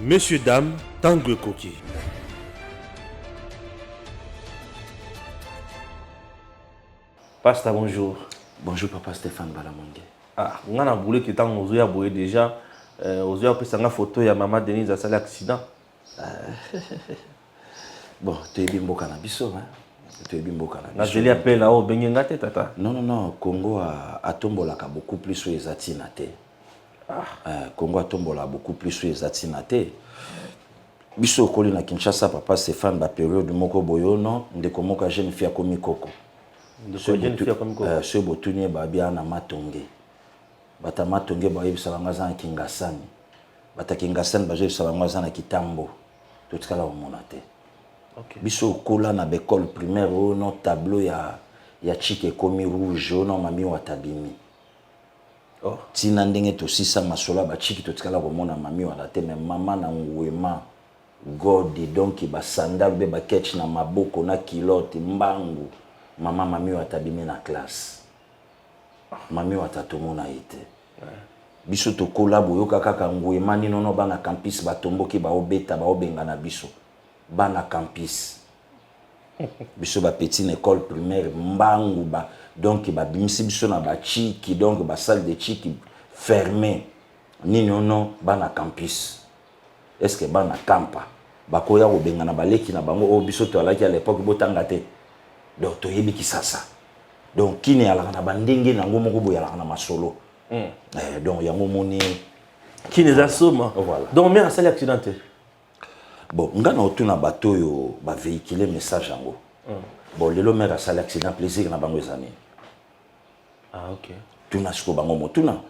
Messieurs, dames, Tanguy Koki. Pasta, bonjour. Bonjour papa Stéphane Balamongue. Ah, on a voulu que tant aux yeux déjà, aux yeux après ça une photo ya maman Denise a sali accident. Bon, tu es bien beau cannabis, hein? Tu es bien beau cannabis. Na jeli appelle là au bengengate tata. Non, Congo a tombolaka beaucoup plus sur les atinate. Congo a tombola beaucoup plus sur les atinate. Biso koli na Kinshasa papa Stéphane ba période moko boyono ndeko moka jeune fille komi koko. Ce botunye babia na matonge. Bata matonge ba yebisa bangaza na Kingasani. Bata Kingasani ba yebisa bangaza na Kitambo. Totikala o monate. OK. Biso kola na l'école primaire no tableau ya chike komi rouge no mami wa tabimi. Oh. Tina ndenge to sisa masola ba chiki totikala ko mona mami wa na te mais mama na ngwema godi donc ba sandal be ba ketch na maboko na kilote mbangu. Mami wa tabimi na classe. Mami wa tatomona ite. Biso to kola boyo kaka ngwema ni nono bana campus batomboki ba obeta ba obenga na biso. Bana campus. Biso ba petite école primaire mbangu ba donc ba bimisi biso na ba chiki donc ba salle de chiki fermée. Ni nono bana campus. Est-ce que bana campa bakoya obenga na baleki na bango o biso to alaki à l'époque botanga te. Donc to yebi kisasa. Donc kini ala na bandenge na ngomo ko boya na masolo. Donc yango moni Qui les assomme. Voilà. Donc mère a sali accidenté. Bon, ngana otuna bato yo ba véhiculer message yango. Bon, lelo mère a sali accident plaisir na bango ezani. Ah OK. Tuna siko bango motuna.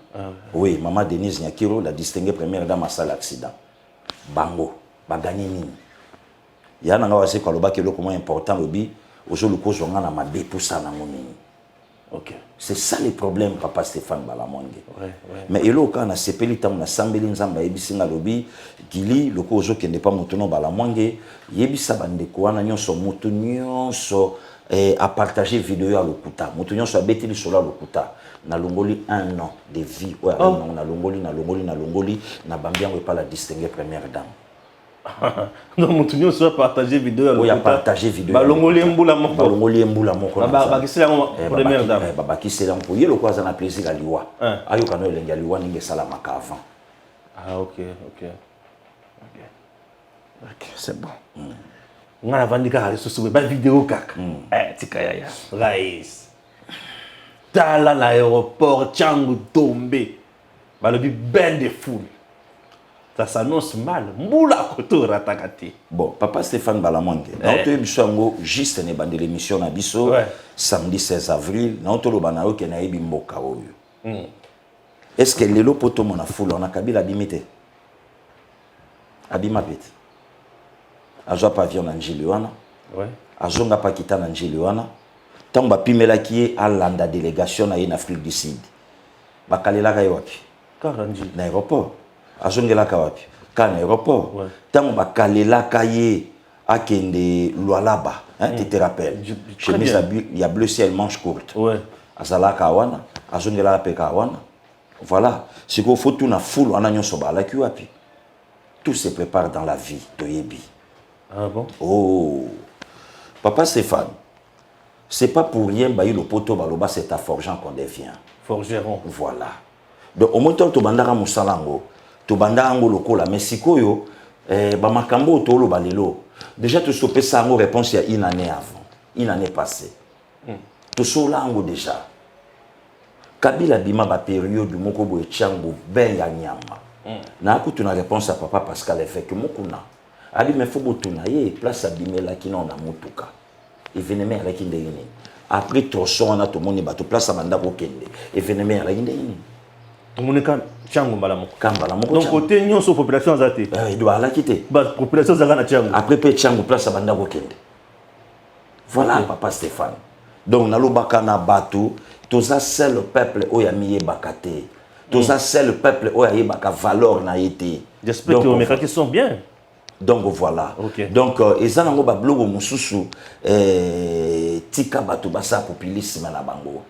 Oui, maman Denise Nyakiro la distinguée première dame a sali accident. Bango, ba gagner nini. Ya na nga wase ko loba kelo comment important lobi ozo le cause nga na mabe pour ça na monini. OK. C'est ça le problème papa Stéphane Balamongue. Ouais. Mais elo ka na sepeli tam na sambeli nzamba yebisinga lobi gili loko ozo kende pa motono Balamongue yebisa bande ko wana nyonso moto nyonso a partager vidéo ya lokuta moto nyonso abeti li sola lokuta na longoli un an de vie ouais na longoli na bambiango pa la distinguée première dame. Donc mon tout soit partager vidéo ya partager vidéo balongoli mbula moko bakisela première dame bakisela mpo yelo kwa za na plaisir aliwa ayo kano elengi aliwa ninge sala maka avant. Ah OK, c'est bon. On a vendu car sur ba vidéo kaka tika ya Rais tala l'aéroport Tchangu tombé balobi ben de foule. Ça s'annonce mal. Moula koto ratakati. Bon, papa Stéphane Balamongue. Naoto ebiswango juste ne bande l'émission na biso samedi 16 avril. Naoto lo banao ke na ebi mboka oyo. Est-ce que lelo poto mona foule on a kabila bimité? Abima pete. Azo pavillon na njili wana. Ouais. Azonga pa kita na njili wana. Tamba pimela ki a landa délégation na en Afrique du Sud. Bakalela ka yoki. Karanji. Na aéroport. Azongela kawapi kana aéroport tango bakalela kaye akende Lualaba tu te rappelles chemise ya bleu ciel manche courte azalaka wana azongela peka wana voilà c'est qu'il faut tout na foule on a nyonso balaki wapi tout se prépare dans la vie toyebi. Ah bon? Oh papa Stéphane c'est pas pour rien ba le poto baloba c'est à forgeant qu'on devient forgeron. Voilà donc au moment to bandaka musalango to banda ngo lokola mais sikoyo ba makambo to lo balelo déjà tu stopper ça ngo réponse il y a une année avant une année passée to so lango déjà kabila bima ba période moko boye Tchangu ben ya nyama na ko tuna réponse à papa Pascal Efek mokuna abi me faut botuna ye place abimela kina na mutuka événement avec indeni après trop son na to moni ba to place abanda ko kende événement avec indeni Monika Tchangu Balamoko. Kambalamoko. Donc côté nyon so population zate. Il doit la quitter. Ba population zaka na Tchangu. Après pe Tchangu place abanda ko kende. Voilà papa Stéphane. Donc na lobaka na batu, toza seul peuple oya miye bakate. Toza seul peuple oya yebaka valeur na été. J'espère que mes qui sont bien. Donc voilà. Donc ezanango ba blogo mususu tika batu basa populisme na bango.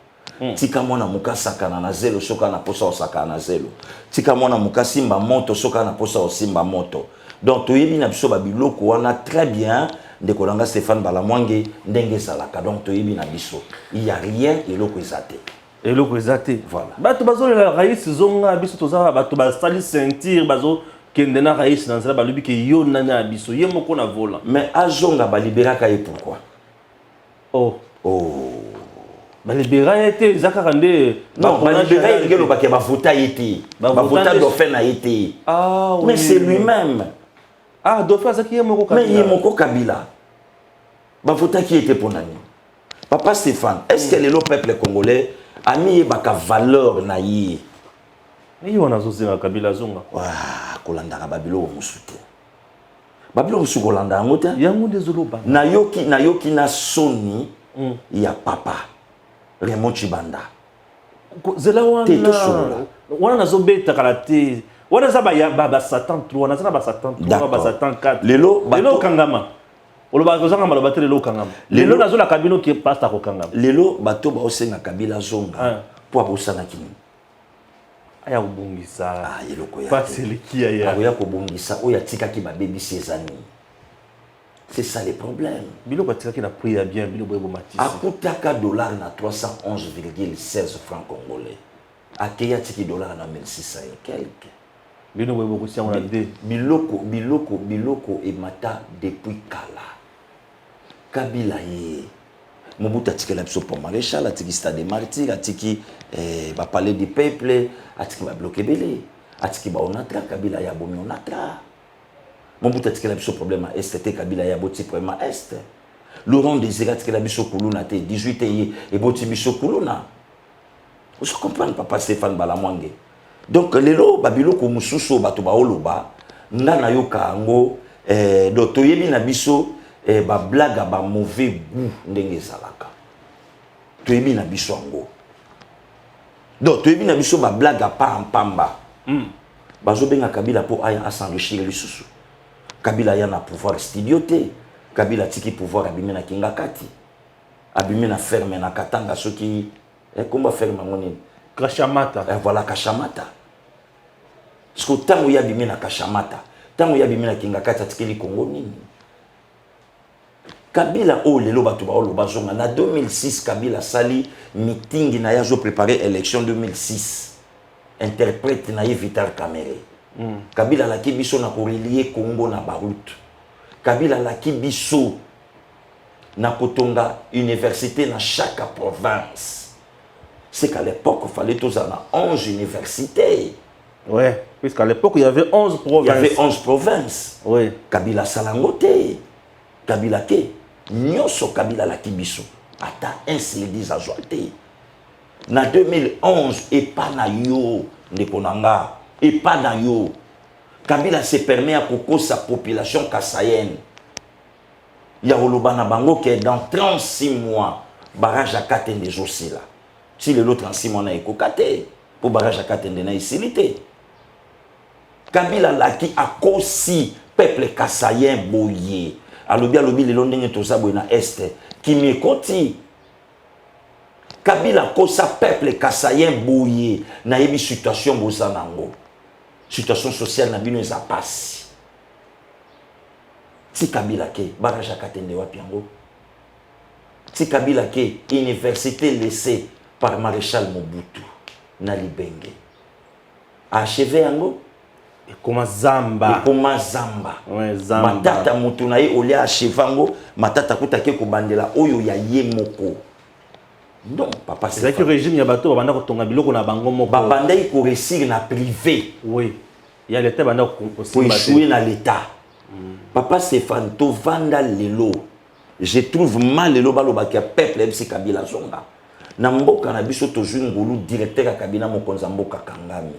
Tika mona mukasaka na zelo soka na posa osaka na zelo. Tika mona mukasimba moto soka na posa osimba moto. Donc toyebi na biso ba biloko wana très bien de kolanga Stéphane Balamwange ndenge salaka. Donc toyebi na biso. Il y a rien eloko ezate. Eloko ezate. Voilà. Bato bazo la raïs zonga biso toza bato ba sali sentir bazo kende na raïs dans la balubi ke yo nana biso ye moko na vola. Mais azonga ba libéraka et pourquoi? Oh. Oh. Ba libéra été zakaka nde. Non, ba libéra ngelo ba ke ba vota été. Ba vota dauphin na été. Ah oui. Mais c'est lui-même. Ah, dauphin zaki ye moko Kabila. Mais ye moko Kabila. Ba vota qui était pour nani? Papa Stéphane, est-ce que le peuple congolais a mis baka valeur na yi? Et on a zosé na Kabila zonga. Waouh, kolanda ka babilo musute. Babilo musu kolanda ngote? Yango désolé ba. Na yoki na soni ya papa Raymond Chibanda. Zela Te to wana. solo. Wana nazo beta kalate. Wana za ba Satan 3, wana za ba Satan 3, ba Satan 4. Lelo kangama. Oloba kozanga maloba te lelo kangama. Lelo nazo la Kabila qui pasta ko kangama. Lelo bato ba osenga Kabila zonga. Po abosana kini. Aya ubungisa. Ah, yeloko ya. Paselikia ya. Akoya ko bongisa oya tika ki ba baby sezani. C'est ça le problème. Biloko tika ki na priya bien biloko ebo matisi. Akutaka dollar na 311,16 francs congolais. Akeya tiki dollar na 1600 et quelques. Biloko ebo kusia on a deux. Biloko et mata depuis kala. Kabila ye. Mobutu atikela biso pour maréchal, atiki stade des martyrs, atiki ba palais du peuple, atiki ba bloqué belé, atiki ba onatra Kabila ya bomi onatra. Mobutu atikela biso problème à est Kabila ya boti problème à est. Laurent Désiré atikela biso kuluna te 18 et boti biso kuluna. Vous comprenez papa Stéphane Balamwange. Donc lelo babiloko mususu bato ba oloba ngana yoka ngo do toyebi na biso ba blague ba mauvais goût ndenge salaka. Toyebi na biso ngo. Donc toyebi na biso ba blague pa mpamba. Bazo benga Kabila po aya a s'enrichir lisusu. Kabila ya na pouvoir studioté. Kabila tiki pouvoir abimé na kingakati. Abimé na ferme na katanga soki comment ferme ngoni Kashamata. Voilà Kashamata. Parce que tant y a bimé na Kashamata, tant y a bimé na kingakati atikeli Congo nini. Kabila o lelo batu ba o bazonga na 2006 Kabila sali meeting na yazo préparer élection 2006. Interprète na Vital Kamerhe. Kabila la kibiso na relier Congo na Baroute. Kabila la kibiso na kotonga université na chaque province. C'est qu'à l'époque, il fallait tous en 11 universités. Ouais, puisqu'à l'époque, il y avait 11 provinces. Il y avait 11 provinces. Oui. Kabila Salangote. Kabila Ke. Nyoso Kabila la Kibiso. Ata ainsi les disent à Joaté. Na 2011, et pas na yo, Nekonanga. Et pas na yo. Kabila se permet à Koko sa population kassaïenne. Il y a Olobana Bango qui est dans 36 mois. Barrage à Katen des aussi là. Si le 36 mois n'a écouté, pour barrage à Katende na isilité. Kabila laki a kosi peuple kassayen boye. Alobi le londenge toza boye na est qui me koti. Kabila kosa peuple kassayen boye na yebi situation boza nango. Situation sociale na bino eza pasi. Si Kabila ke barrage à Katende wapi yango. Si Kabila ke université laissée par Maréchal Mobutu na Libenge. Achevé yango Et comment Zamba. Ouais, Zamba. Matata mutu na ye olia achevango, matata kutake ko bandela oyo ya ye moko. Non, papa c'est que le régime ya bato banda ko tonga biloko na bango moko. Ba bandai ko réussir na privé. Oui. Il y a l'état banda ko échouer na l'état. Papa Stéphane to vanda lelo. Je trouve mal lelo baloba ke peuple MC Kabila zonga. Na mboka na biso tozwi ngulu directeur ya kabina mokonza mboka kangami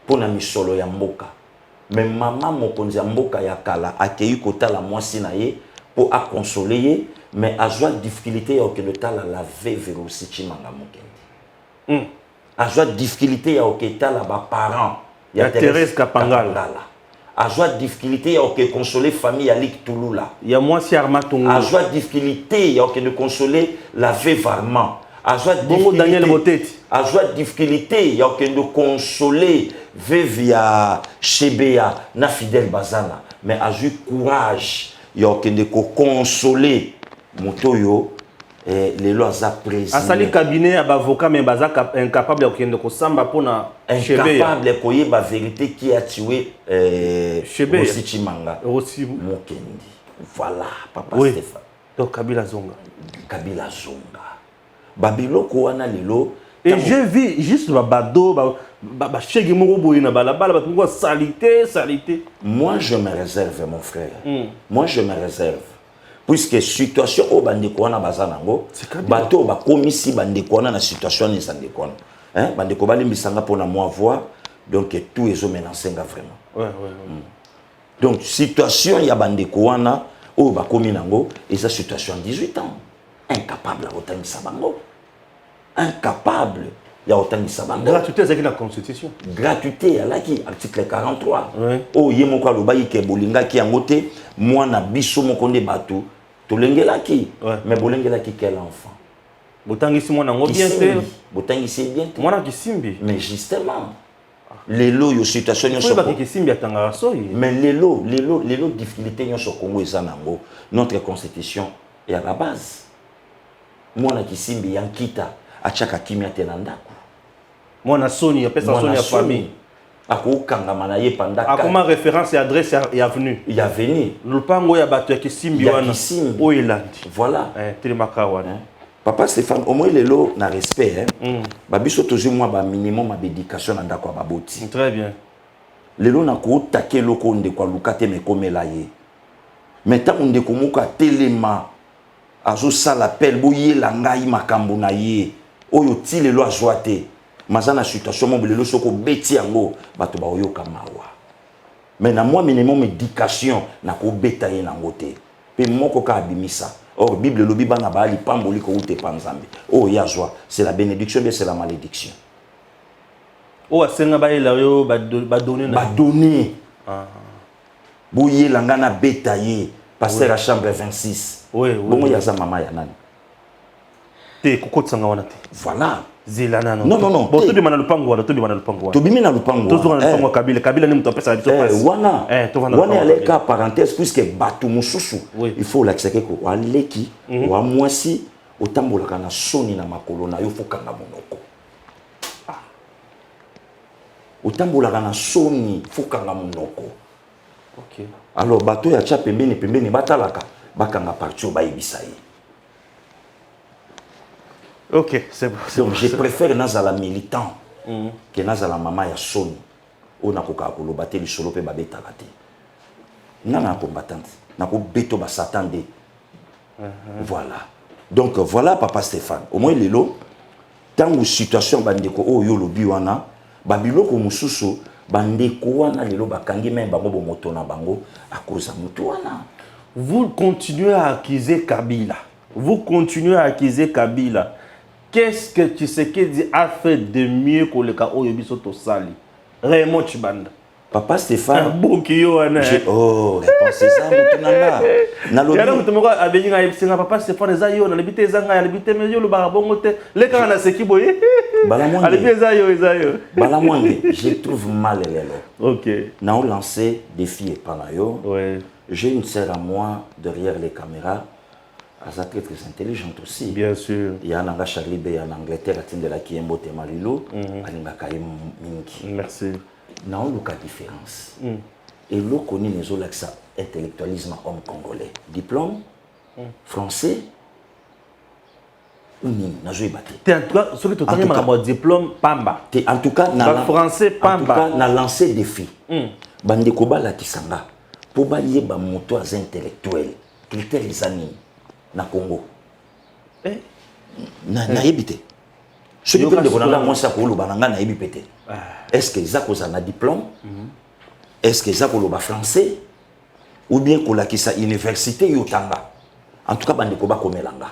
pona misolo ya mboka mais mama mokonza mboka ya kala akei kotala mwasi na ye po a consoler ye mais azwa difficulté ya okendotala la veuve aussi Chimanga Mokendi azwa difficulté ya oketala ba parents ya Thérèse Kapangala azwa difficulté ya consoler famille ya Lik Touloula ya mwasi Armatongo azwa difficulté ya consoler la veuve Armand Bongo Daniel Moteti. A joué difficulté, il y a aucun de consoler via Chebea na Fidel Bazana. mais azui courage ya okende ko consoler moto yo lelo aza président asali cabinet ya bavocat mais baza incapable ya kokende kosamba mpona incapable koyeba vérité qui a tué Rossi Chimanga Mokendi. Voilà papa Stéphane. Donc Kabila Zonga babiloko wana lelo. Et j'ai vu juste babado chegi moko boye na balabala batungo salité. Moi je me réserve mon frère. Moi je me réserve. Puisque situation au bandeko wana bazanango bato ba komisi bandeko wana na situation ni sandeko wana. Hein bandeko balimbisanga pona moi voir donc tout ezo menacenga vraiment. Ouais. Donc situation ya bandeko wana o ba komi nango et sa situation 18 ans incapable à otangisa bango. Incapable ya otangisa bango. Gratuité avec la constitution. Gratuité là qui article 43. Oh yemoko aloba ke bolinga ki yangote mwana biso moko nde bato tolengela ki mais bolengela ki quel enfant. Botangisi mwana ngo bien te. Botangisi bien te. Mwana kisimbi. Mais justement lelo yo situation nyonso ko kisimbi atanga soyi. Mais lelo difficulté nyonso Congo ezanango notre constitution est à la base. Mwana kisimbi yankita achaka kimia tena ndako. Mwana soni ya pesa soni ya famille. Akokangama na ye pendant akoma référence et adresse et avenue. Il y a venu. Lupango ya bato ya kisimbi wana. Oilandi. Voilà. Telemaka wana. Papa Stéphane, au moins lelo na respect babiso toujours moi ba minimum d'éducation na ndako baboti. Très bien. Lelo na ko take loko ndeko lukate me komela ye. Maintenant ndeko moko telema azo sala pel boye la ngai makambo na ye. Oyo ti lelo azwate. Mazana situation mo lelo soko beti yango bato ba oyoka mawa. Mais na moi minimum éducation na ko beta ye na ngote. Pe moko ka abimisa. Or, Bible lobi bana bali pamboli ko ute panzambe. Oh yazwa, c'est la bénédiction mais c'est la malédiction. Oh asenga ba ela yo ba donner ba donner. Boye langana betaye pasteur à chambre 26. Oui. Bongo yaza mama ya nani. Te kokotsanga wana te. Voilà. Zelana non. Non. Bon, tout de mana lupango wana, tout de mana lupango wana. To bimi na lupango. To zona lupango Kabila ni mtu pesa biso passe. Wana. Wana aleka parenthèse puisque batu mususu. Il faut l'accepter ko waleki wa mwasi otambolaka na soni na makolo na yo fokanga monoko. Otambolaka na soni fokanga monoko. OK. Alors bato ya cha pembeni batalaka bakanga partout bayebisa ye. OK, c'est bon. Donc je préfère nazala militant que nazala mama ya soni. On a koka koloba te lisolo pe babetaka te. Nana combattante, nako beto ba satande. Voilà. Donc voilà papa Stéphane. Au moins lelo tangu situation bandeko oyo lobi wana babiloko mususu bandeko wana lelo bakangi même bango bomoto na bango à cause mutu wana. Vous continuez à accuser Kabila. Qu'est-ce que Tshisekedi a fait de mieux que le cas Oyo Bisoto Sali? Raymond Chibanda. Papa Stéphane. Oh, réponse ça mutunanga. Na lobi. Yala mutumoko abenga yebsinga papa Stéphane eza yo na libite zanga ya libite meyo lo barabongo te. Le kana na seki boye. Alibite eza yo. Bala mwande, je trouve mal lelo. OK. Na on lancé défi et panayo. Ouais. J'ai une sœur à moi derrière les caméras. Elle est très intelligente aussi. Bien sûr. Il y a un Charlie Bay en Angleterre, de la qui est mbote Marilo, merci. N'a aucune différence. Et l'on connaît les autres ça intellectualisme homme congolais. Diplôme français ou ni n'a joué battu. En tout cas, ce que tu as dit, diplôme pamba. En tout cas, français pamba. En tout cas, n'a lancé défi. Bande koba la kisanga pour balier ba moto az intellectuel. Critères les amis. Na Congo. Na yebite. Ce qui peut de konanga moi ça ko lo bananga na yebite. Est-ce que ça cause un diplôme? Est-ce que ça ko lo ba français ou bien ko la kisa université yotanga? En tout cas bande ko ba komelanga.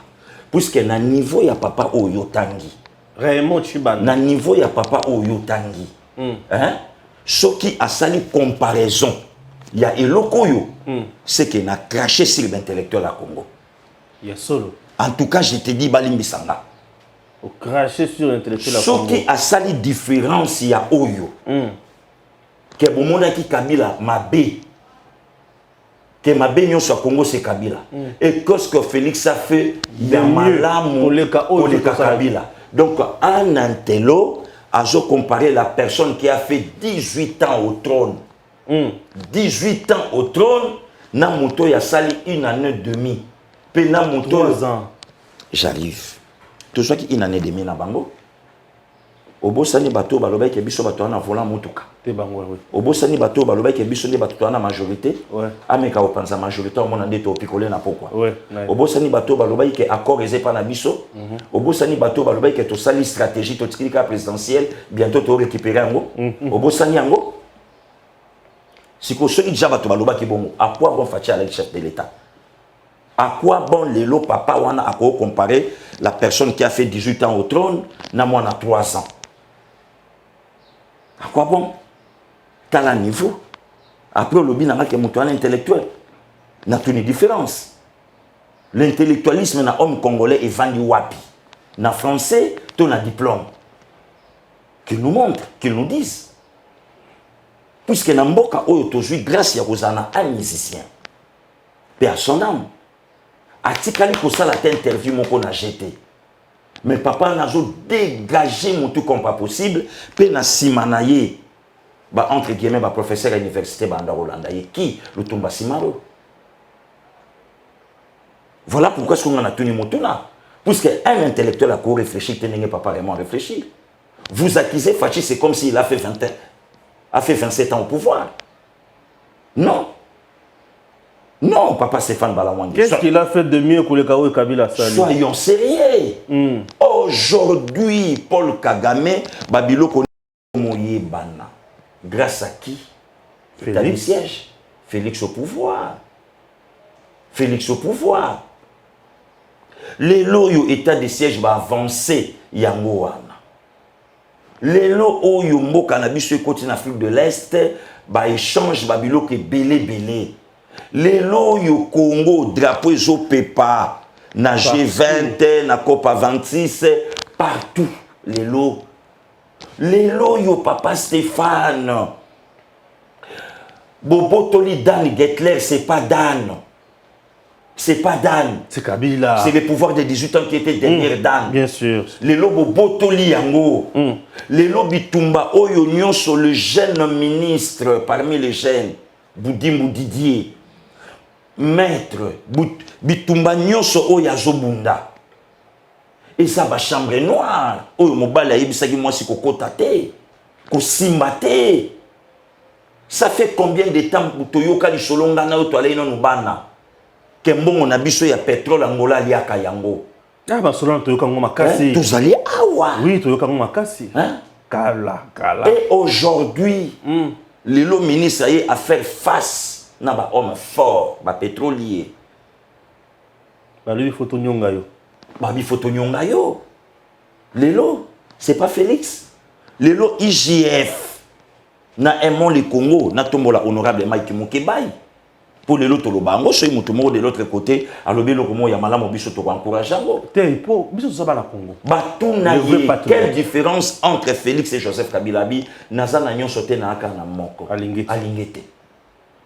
Puisque na niveau ya papa o yotangi. Raymond Chibanda. Na niveau ya papa o yotangi. Hein? Ce qui a sali comparaison. Il y a eloko yo. C'est qu'il a craché sur l'intellectuel à Congo. Solo. En tout cas, je te dis, Balimbisanga. Au cracher sur l'intellectuel. Ce qui a sali différence, il y a Oyo. Que bon monde qui Kabila Mabé. que ma bénion soit Congo c'est Kabila. Et qu'est-ce que Félix a fait dans Malamu pour le Kabila. Donc en Antello, a comparé la personne qui a fait 18 ans au trône. 18 ans au trône, na moto ya sali 1 année et demie. Pe na moto 3 ans. J'arrive. Tout ça qui 1 année et demie na bango. Obosani bato baloba ke biso bato na volant motuka. Te bango oui. Obosani bato baloba ke biso ne bato na majorité. Ouais. Ameka opanza majorité au mona ndeto picoler na pourquoi. Ouais. Obosani bato baloba ke accord eze pa na biso. Obosani bato baloba ke to sali stratégie to tikika présidentielle bientôt to récupérer ngo. Obosani ngo. Siko soki déjà bato baloba ke bongo. À quoi bon fatia avec le chef de l'État? À quoi bon lelo papa wana ako comparer la personne qui a fait 18 ans au trône na moi na 3 ans? À quoi bon? T'as un niveau. Après, le lobby n'a pas que mon intellectuel. N'a une différence. L'intellectualisme na homme congolais est vendu wapi. Na français, ton a diplôme. Qu'ils nous montrent, qu'ils nous disent. Puisque na mboka oyo tozui grâce ya kozana un musicien. Pe à son âme. Atikali ko sala ta interview moko na jeté. Mais papa n'a pas dégagé mon tout comme pas possible. Puis na simanaye, bah entre guillemets, bah professeur à l'université bah Rolanda qui le tomba simaro. Voilà pourquoi ce qu'on a tenu mon tout là. Puisque un intellectuel a quoi réfléchir, tenez pas vraiment réfléchir. Vous accusez Fachi, c'est comme s'il a fait 20 ans, a fait 27 ans au pouvoir. Non. Non, papa Stéphane Balamwandi. Qu'est-ce qu'il a fait de mieux que le Kao et Kabila Sali? Soyons sérieux. Aujourd'hui, Paul Kagame, Babilo Konoye Bana. Grâce à qui? État de siège. Félix au pouvoir. Félix au pouvoir. Les loyaux état de siège va avancer yango wana. Les loyaux mbo cannabis sur côté d'Afrique de l'Est ba échange babilo que belé. Les loyaux Congo drapeau zo pepa na G20 na COP 26 partout les loyaux papa Stéphane Bobo Toli Dan Getler c'est pas Dan. C'est pas Dan. C'est Kabila. C'est le pouvoir de 18 ans qui était derrière Dan. Bien sûr. Les lobos Botoli Yango. Les lobos Tumba Oyo Nyonso, le jeune ministre parmi les jeunes. Boudimou Didier. Maître. Bitumba Nyonso Oyazo Bunda. Et ça va chambre noire. Oyo Mobala Yibisagi Mwasi Kokotate. Kosimbate. Ça fait combien de temps pour Toyoka Lisholonga na Otoale non Bana? Kembongo on a biso ya pétrole Angola liaka yango. Ah bah selon Toyoka Ngoma Kasi. Tous allés awa. Oui, Toyoka Ngoma Kasi. Hein? Kala. Et aujourd'hui, le ministre a fait face na ba homme fort, ba pétrolier. Bah lui photo nyonga yo. Bah bi photo nyonga yo. Lelo, c'est pas Félix. Lelo IGF. Na aimons le Congo, na tombola honorable Mike Mukebai. Pour les autres, de l'autre côté, alors bien le ya malamo biso to encourager ngo. Tempo, biso ça va la Congo. Quelle différence entre Félix et Joseph Kabila bi nazana nyon sote na aka na moko. Alingete.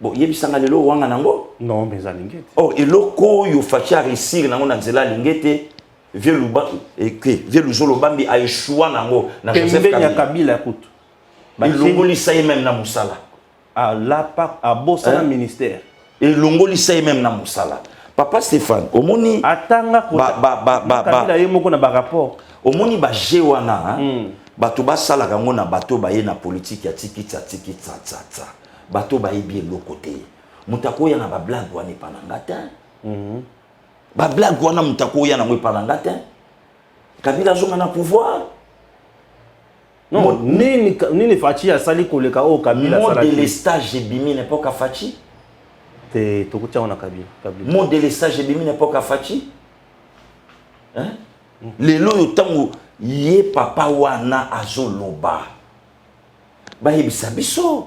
Bon, yebisanga lelo wanga nango? Non, mais alingete. Oh, eloko yo facha réussir nango na nzela alingete. Vieux Luba et que vieux Luzolo Bambi a échoué nango na Joseph Kabila écoute. Il longoli ça même na musala. À la pa à bossa ministère. Et longoli ça même na musala. Papa Stéphane, omoni atanga ko Kabila yemoko na ba rapport. Omoni ba jewana bato ba sala kango na bato ba ye na politique ya tikitsa. Bato ba ye bien lokote. Mutako ya na ba blague wana panangata. Ba blague wana mutako ya na mwe panangata. Kabila zonga na pouvoir. Non, ni Fachi a sali koleka o Kabila sala. Mon délestage bimi n'est pas ka Fachi. Te tokutia ona Kabila. Mon délestage bimi n'est pas ka Fachi. Hein? Lelo yo tango ye papa wana azoloba. Ba yebisa biso.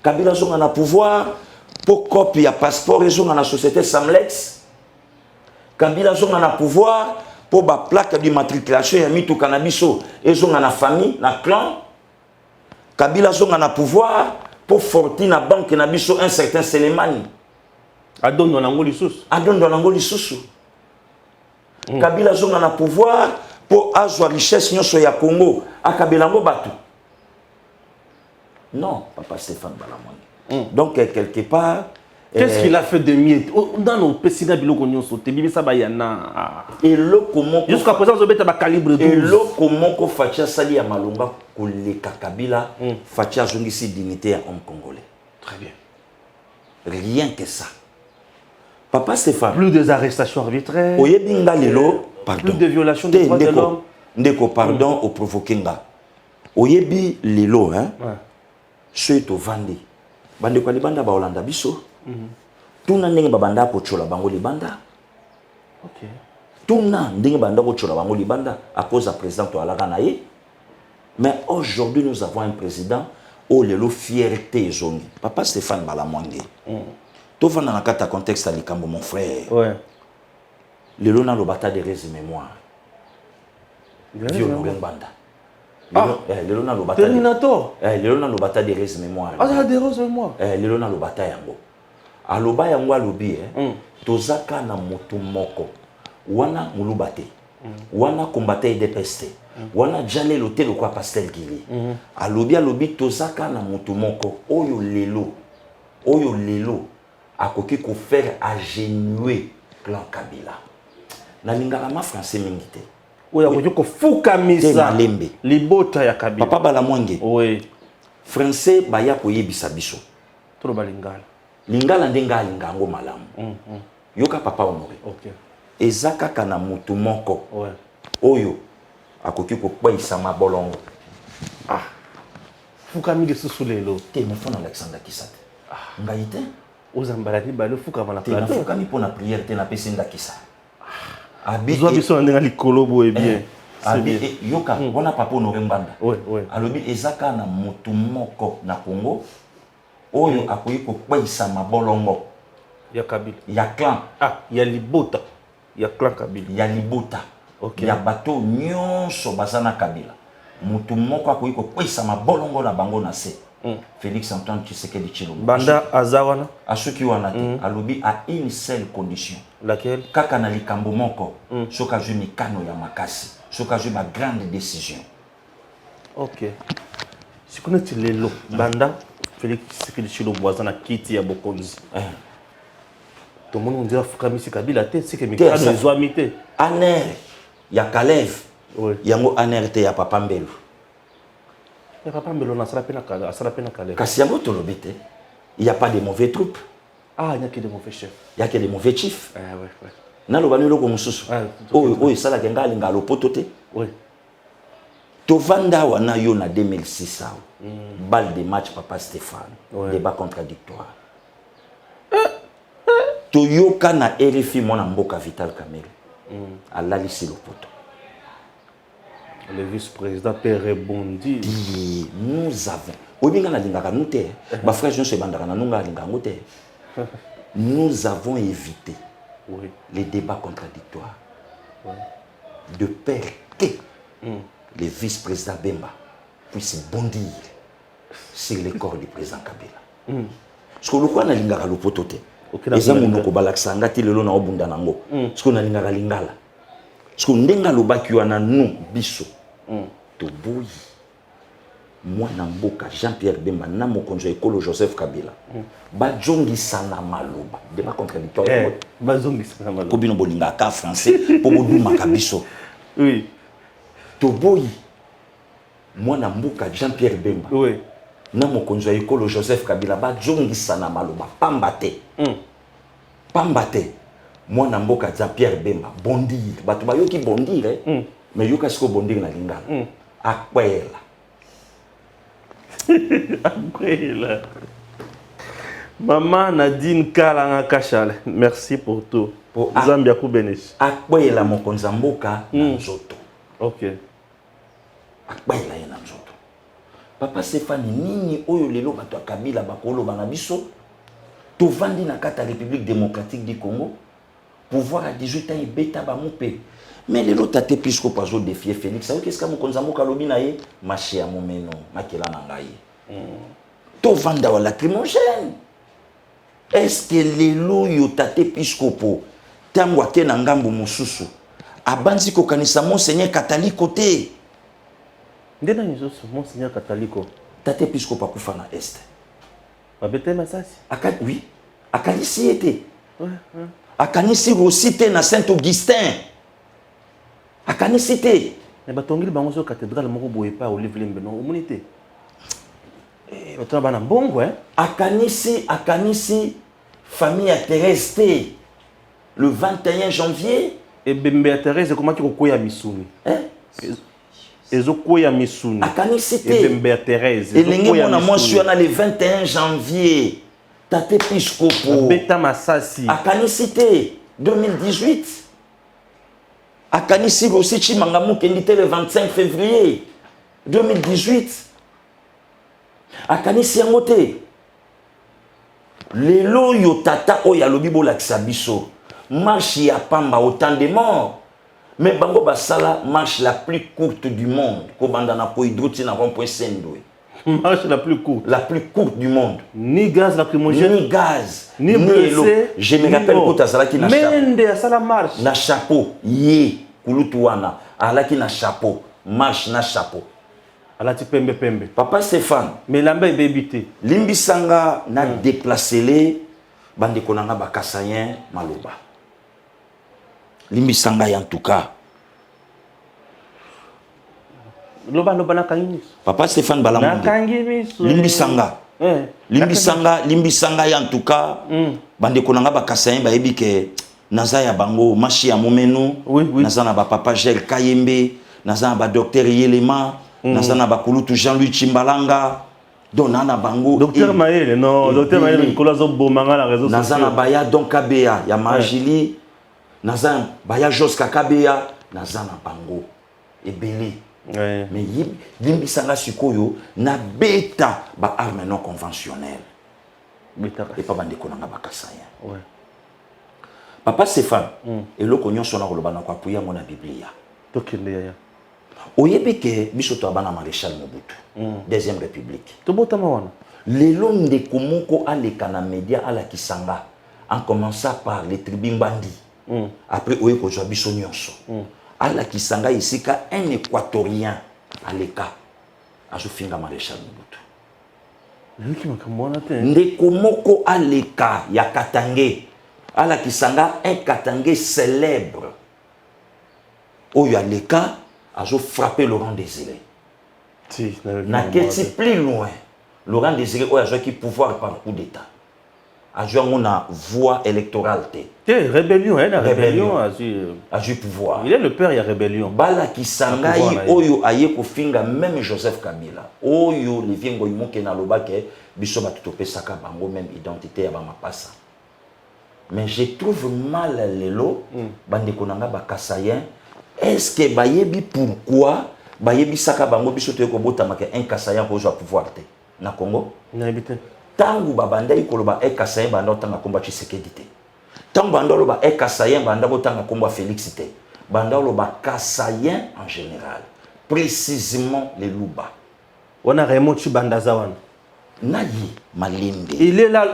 Kabila zonga na pouvoir pour copie ya passeport zonga na société Samlex. Kabila zonga na pouvoir pour la plaque d'immatriculation et mis tout cannabiso et zonga na famille na clan. Kabila zonga na pouvoir pour fortune na banque na biso un certain Selemani. Adondo nango lisusu. Adondo nango lisusu. Kabila zonga na pouvoir pour azwa richesse nyonso ya Congo akabela ngo batu. Non, papa Stéphane Balamwangi. Donc quelque part qu'est-ce qu'il a fait de mieux dans nos pesina biloko nyonso te bibisa ba yana. Et le comment jusqu'à présent on beta ba calibre 12. Et le comment ko Fatia sali ya malonga koleka Kabila Fatia zongisi dignité à homme congolais. Très bien. Rien que ça. Papa Stéphane. Plus des arrestations arbitraires. Oyebinga lelo, pardon. Plus de violations des droits de l'homme. Ndeko, pardon, au provoquenga. Oyebi lelo, hein? Ouais. Ceux to vandi. Bande kwa libanda ba Holanda biso. Tuna ndenge babanda ko chola bango libanda. OK. Tuna ndenge banda ko chola bango libanda à cause du président to alaka na ye. Mais aujourd'hui nous avons un président au lelo fierté zongi. Papa Stéphane Balamwangi. Tu vas dans le contexte à l'Ikambo, mon frère. Ouais. Le lona le bata de rese mémoire. Violon banda. Le lona le bata. Terminator. Le lona le bata de rese mémoire. Ah, ça de rese mémoire. Le lona le bata yango. Aloba yango alobi tozaka na moto moko. Wana mulubate. Wana combattre des pestes. Wana jale l'hôtel quoi pastel kili. Alobi tozaka na moto moko. Oyo lelo. Oyo lelo. Akoki ko faire agenuer clan Kabila. Na lingala ma français mingité. Oui, akoki ko fukamisa libota ya Kabila. Papa Balamwangi. Oui. Français baya ko yebisa biso. Trop balingala. Lingala ndenga lingango malamu. Yoka papa honoré. OK. Ezaka kana mutu moko. Ouais. Oyo akoki ko kwaisa mabolongo. Ah. Fukami de susulelo. Te me fona Alexandre Kisate. Ngaite? Ozambalani balo fukama na plateau. Te fukami pour la prière te na pesinda kisa. Abi zo biso ndenga likolo boye bien. Abi yoka wana papa honoré mbanda. Oui, oui. Alobi ezaka na mutu moko na Congo. Oyo akoki ko kwaisa mabolongo. Ya Kabila. Ya clan. Ah, ya libota. Ya clan Kabila. Ya libota. Okay. Ya bato nyonso bazana Kabila. Mutu moko akoki ko kwaisa mabolongo na bango na se. Félix Antoine Tshisekedi Tshilombo. Banda azawana. Asuki wana te. Alobi à une seule condition. Laquelle? Kaka na likambo moko. Soka ju mikano ya makasi. Soka ju ba grande décision. OK. Si connais lelo banda Félix Tshisekedi Tshilombo azana kiti ya bokonzi. Tout le monde on dirait fukamisi Kabila te c'est que mikano ezwami te. Aner ya Kalev. Oui. Yango aner te ya Papa Mbelu. Ya Papa Mbelu na sala pena Kalev. Kasi yango tolobi te. Il y a pas de mauvais troupes. Ah, il y a que des mauvais chefs. Il y a que des mauvais chiefs. Ouais, ouais. Na lobani loko mususu. Oh, sala kenga linga lopoto te. Oui. Tovanda wana yo na 2006 balle de match Papa Stéphane. Ouais. Débat contradictoire. Toyoka na RFI mona mboka Vital Kamerhe. Alalisi lopoto. Le vice-président peut rebondir. Nous avons. Obinga na lingaka nous te. Ba frère Jean Sebandaka na nunga linga ngote. Nous avons évité les débats contradictoires. De peur que le vice-président Bemba puisse bondir sur le corps du président Kabila. Parce que le quoi na lingaka lopoto te. Eza munoko balakisa ngati lelo na obunda nango. Parce que na lingaka lingala. Parce que ndenga lobaki wana nous biso. Toboyi. Mwana mboka Jean-Pierre Bemba na mokonzo ekolo Joseph Kabila. Bajongisa na maloba. Débat contradictoire. Bajongisa na maloba. Kobino bolinga ka français po boduma kabiso. Oui. Toboyi. Mwana mboka Jean-Pierre Bemba. Oui. Na mokonzo ekolo Joseph Kabila bajongisa na maloba. Pambate. Pambate. Mwana mboka Jean-Pierre Bemba bondir. Bato bayoki bondir mais yoka siko bondir na lingala. Akwela. Akwela. Maman Nadine Kalanga Kachal, merci pour tout. Pour Zambia Kubenesh. Akwela mokonza mboka na nzoto. OK. Akwela na nzoto. Papa Stéphane nini oyo lelo bato ya Kabila bakolo bana biso tovandi na kata République démocratique du Congo. Pouvoir à 18 ans et bêta ba moupé. Mais les autres t'as plus qu'au pas défier Félix. Ça qu'est-ce que mon konzamo kalobi na ye machi à momeno makela na ngai. To vanda wa lacrymogène. est-ce que lelo yo tate episcopo tango ake na ngambo mosusu abanzi kokanisa monseigneur catholique te ndena nyoso monseigneur catholique tate episcopo akufa na est babete masasi oui akanisi ete akanisi aussi te na Saint Augustin akanisi te mais batongeli bango so cathédrale moko boye pa Olive Lembe non omoni te bana bongo akanisi famille à Thérèse te le 21 janvier et bembe à Thérèse comment tu koya misuni ezokoya misuni akanisi te et bembe à Thérèse elenge mona mwasi wana le 21 janvier tate episcopo beta masasi akanisi te 2018 akanisi aussi Chimanga Mukendi te le 25 février 2018 akanisi yango te lelo yo tata oyo alobi bolakisa biso marche ya pamba autant de morts mais bango basala marche la plus courte du monde kobanda na Poidrouti na rond-point Saint-Louis marche la plus courte du monde ni gaz lacrymogène ni gaz ni blessé je me rappelle ko tazalaki na chapeau mende ya sala marche na chapeau ye kulutu wana alaki na chapeau marche na chapeau alati pembe papa Stéphane mais lamba ebebité limbisanga na déplacer les bande konanga bakasayen maloba limbisanga en tout cas loba na kangi papa Stéphane Balamunde limbisanga en tout cas bande konanga bakasayen ba ebike naza ya bango machi ya momenu naza na ba papa Gel Kayembe naza na ba docteur Yelema naza na ba kulutu Jean-Louis Chimbalanga dona na bango docteur Maël non docteur Maël Nicolas Zobomanga la réseau naza na baya donc Kabea ya Majili naza baya Jos Kakabea naza na bango ebele mais limbisanga sikoyo na beta ba arme non conventionnelle beta et pas bande konanga bakasaya papa Stéphane eloko nyonso na koloba na ko apuya mona Biblia tokende ya oyebeke biso to abana maréchal Mobutu deuxième république to botama wana lelo ndeko moko aleka na média ala kisanga en commençant par les tribus Mbandi après oye ko jwa biso nyonso ala kisanga isika un équatorien aleka azofinga maréchal Mobutu ndeko moko aleka ya Katangé ala kisanga un Katangé célèbre oyo aleka azo frappé Laurent Désiré na keti plus loin Laurent Désiré oyo azwaki pouvoir par coup d'état azwa ngona voix électorale te rébellion azwi pouvoir il est le père ya rébellion bala kisangai oyo aye kofinga même Joseph Kabila oyo leviengo imoke na lobake biso batu topesaka bango même identité ya bamapasa mais je trouve mal lelo bandeko nanga bakasayen est-ce que bayebi pourquoi bayebi saka bango biso te ko botamaka un kasayen ko joa pouvoir te na Congo na ebite tangu babanda ikoloba un kasayen banda tanga komba Tshisekedi te tangu banda loba un kasayen banda tanga komba Félix te banda loba kasayen en général précisément les Luba wana Raymond Chibandaza wana nayi malimbe il est là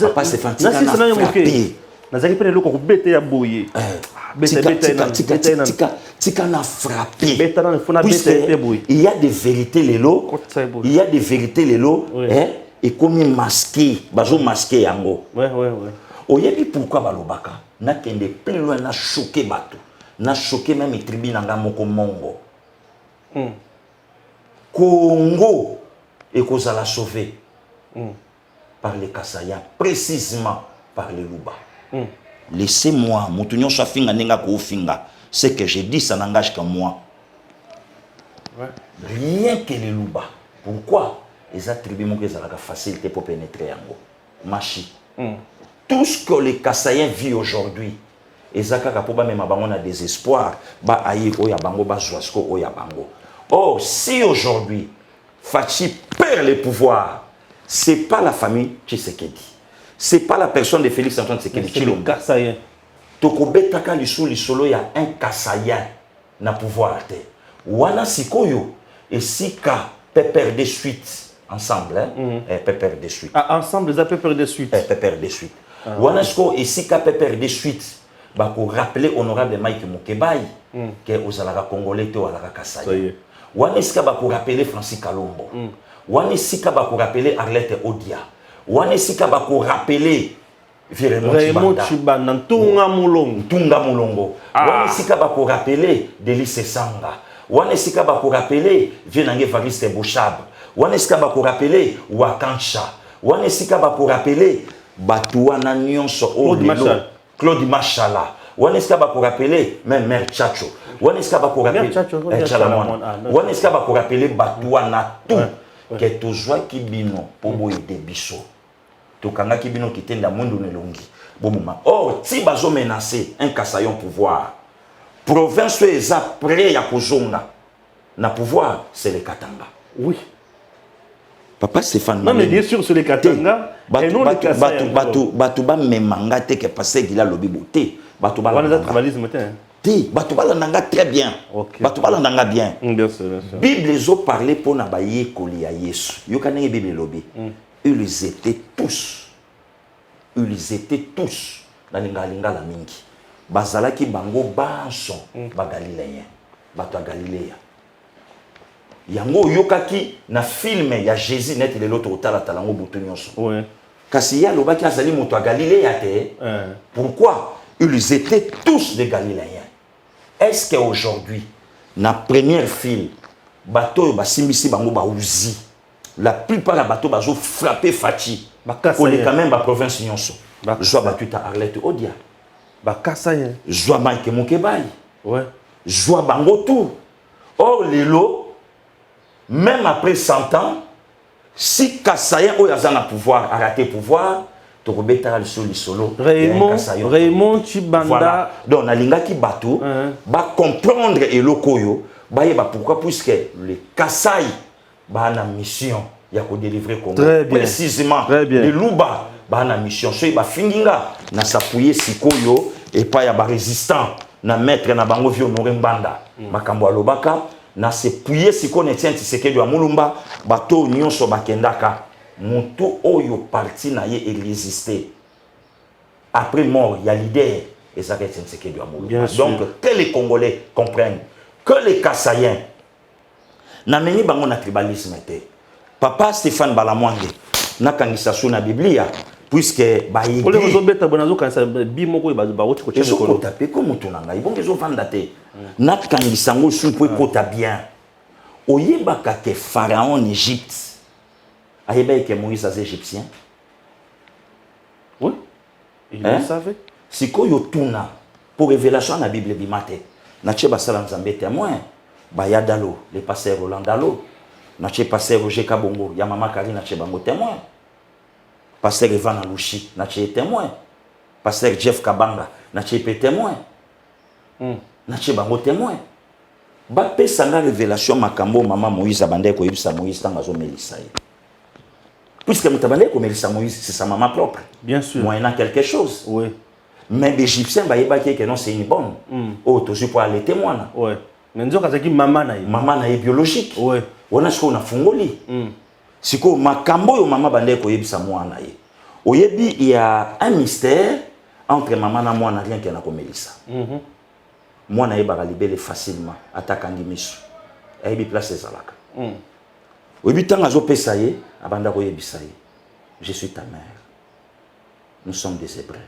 papa c'est fantastique na frappé nazaki pe loko ko bete ya boye tika na frappé il y a des vérités lelo et comme masqué bazo masqué yango oyebi pourquoi balobaka na kende plus loin na choqué bato na choqué même tribu nanga moko mongo Congo et cause la sauver par les Kassayans précisément par les Luba. Laissez-moi, Moutounion Shafinga Nenga Kofinga. Ce que j'ai dit, ça n'engage que moi. Rien que les Luba. Pourquoi? Les attributs ont la facilité pour pénétrer en haut. Machi. Tout ce que les Kassayens vivent aujourd'hui, ils ont même un désespoir. Oh, si aujourd'hui, Fachi perd les pouvoirs, ce n'est pas la famille Tshisekedi. Ce n'est pas la personne de Félix Antoine Tshisekedi. C'est le Kassayen. Tokobetaka lisolo ya un Kassayen na pouvoir te. Wana sikoyo et sika peut perdre suite ensemble pepper de suite ensemble les pepper de suite pepper de suite wana siko esika pepper de suite bako rappeler honorable Mike Mukebai que ozalaka congolais te ozalaka kasai wana esika bako rappeler Francis Kalombo wana esika bako rappeler Arlette Odia wana esika bako rappeler Raymond Chibanda Ntunga Mulongo wana esika bako rappeler Delice Sanga wana esika bako rappeler Vienange Variste Bouchab wana esika bako rappeler Wakancha wana esika bako rappeler batu wana nyonso Claude Machala wana esika bako rappeler même Mère Chacho wana esika bako rappeler wana esika bako rappeler batu wana tout que tozwaki bino po boyede biso tokangaki bino kitenda mundu nelongi bomuma or ti bazo menacer un Kassayon pouvoir province eza prêt ya kozonga na pouvoir c'est le Katanga oui Papa Stéphane non mais bien sûr sur les Katanga et non les Kassayon batu ba memanga te que passer gila lobi boté batu ba la tribalisme te batu ba nanga très bien batu ba nanga bien bien sûr Bible zo parler pour na baye koli ya Yesu yo kanenge Bible lobi ils étaient tous dans la mingi bazalaki bango banso ba Galiléen bato Galiléa yango yokaki na film ya Jésus net le l'autre otala talango butu nyonso kasi ya lobaki azali moto Galiléa te pourquoi ils étaient tous des Galiléens est-ce que aujourd'hui na première film bato basimbisi bango ba uzi la plupart des bateaux bazo frapper Fati pour les quand même la province nyonso joa batuta Arlette Odia Kassayen joa Mike Mukebai joa bango tout or lelo même après 100 ans si Kassayen o yazana pouvoir arrêter pouvoir to robeta le solo Raymond Chibanda voilà donc nalingaki bato ba comprendre elokoyo ba yeba pourquoi puisque le Kassai bana mission ya ko délivrer Congo précisément le Luba bana mission so ba finginga na sapuye sikoyo et pas ya ba résistant na maître na bango vi honoré Mbanda makambo alobaka na sepuye siko ne tienti sekedi wa mulumba bato nyonso bakendaka mutu oyo parti na ye et résister après mort il y a l'idée et ça que c'est sekedi wa mulumba donc que les Congolais comprennent que les Kassayens na meni bango na tribalisme te Papa Stéphane Balamwange na kangisa na Biblia puisque ba yigi ole ozobeta bonazo kanisa bi moko ba oti ko tshene ko taper ko mutu na ngai bonge zo vanda te na kangisa ngo su po ko ta bien oyebaka ke pharaon en Égypte ayeba ke Moïse az égyptien oui il le savait sikoyo tuna pour révélation na Bible bimate na tsheba sala nzambe témoin Bayadalo, le pasteur Roland Dalo, nache pasteur Roger Kabongo, ya mama Karine nache bango témoin. Pasteur Evan Alouchi, nache témoin. Pasteur Jeff Kabanga, nache pe témoin. Nache bango témoin. Ba pesa na révélation makambo mama Moïse abandé ko yebisa Moïse tanga zo melisa ye. Puisque mutabandé ko melisa Moïse, c'est sa maman propre. Bien sûr. Moyennant quelque chose. Oui. Mais l'Égyptien ba yeba que non c'est une bonne. Oh, toujours pour aller témoin. Oui. Mais nzoka zaki mama na ye biologique ouais wana siko na fungoli siko makambo yo mama bande ko yebisa mwana ye oyebi il y a un mystère entre maman na mwana rien que na komelisa mwana ye ba libérer facilement atakangi miso ayebi place ezalaka oyebi tanga zo pesa ye abanda ko yebisa ye je suis ta mère nous sommes des Hébreux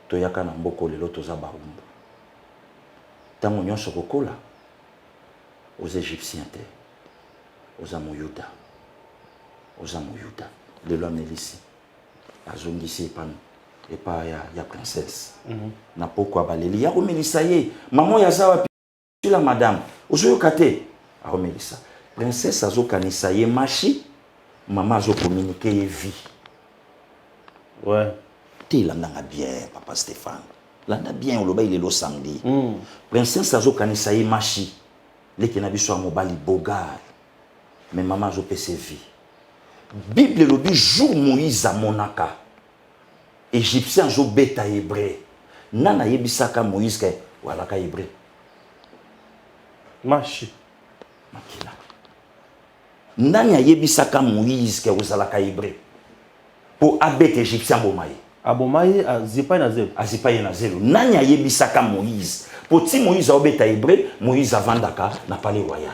toyaka na mboko lelo toza barumbu tango nyonso kokola aux Égyptiens te aux Amoyuda de l'homme ici azongisi pan et pas ya princesse na poko baleli ya komelisa ye maman ya zawa la madame ozoyoka te akomelisa princesse azokanisa ye machi maman azokommunike ye vie ouais te landanga bien papa Stéphane landa bien oloba il est lo samedi princesse azokanisa ye machi leki na biso mobali bogar mais maman zo pese vie Bible lobi jour Moïse amonaka égyptien zo beta hébreu nana yebisaka Moïse ke wala ka hébreu machi makila Nani ayebisaka Moïse ke ozalaka hébreu pour abet égyptien bomaye. Abomaye azipa na zelo. Azipa na zelo. Nani ayebisaka Moïse pour ti Moïse obeta hébreu, Moïse avandaka na palais royal.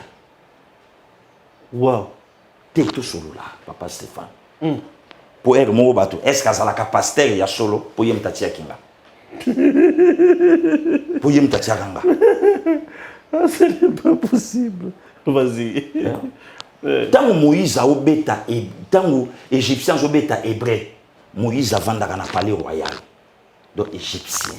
Wow. T'es tout solo là, papa Stéphane. Pour être mon bateau, est-ce que azalaka pasteur ya solo pour yem tatia kinga? Pour yem tatia kanga. Ah, ce n'est pas possible. Vas-y. Tant Moïse a obéta et tant Égyptien a obéta hébreu, Moïse a vendu dans le palais royal. Donc Égyptien.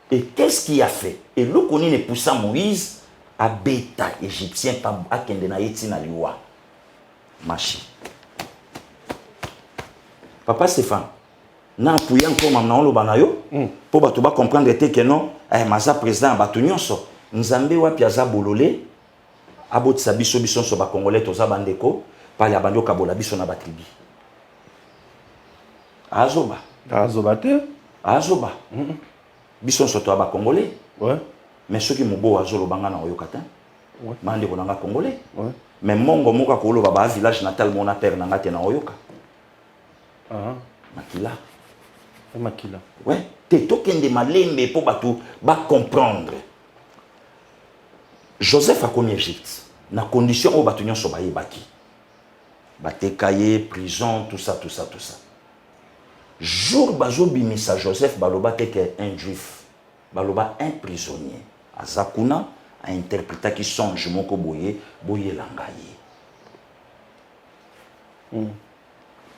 Et qu'est-ce qu'il a fait? Et le qu'on est poussé Moïse à bêta Égyptien par à kendena etina liwa. Machi. Papa Stéphane, na appuyé encore maintenant le banayo pour ba comprendre que non, maza président batu nyonso, nzambe wa piaza bololé. Abotisa biso biso so ba congolais toza bandeko pa ya bando kabola biso na ba tribu azoba te azoba biso so to ba congolais ouais mais ceux qui mubo azolo banga na oyokata ouais mande ko na congolais ouais mais mongo moka ko lo ba village natal mona père na ngate na oyoka makila makila ouais te tokende malembe po batu ba comprendre. Joseph a connu Égypte. Na condition où batu nyonso ba yebaki. Batekaye, prison, tout ça. Jour bazo bimisa Joseph baloba teke un juif. Baloba un prisonnier. Azakuna a interprété qui songe moko boye langaye.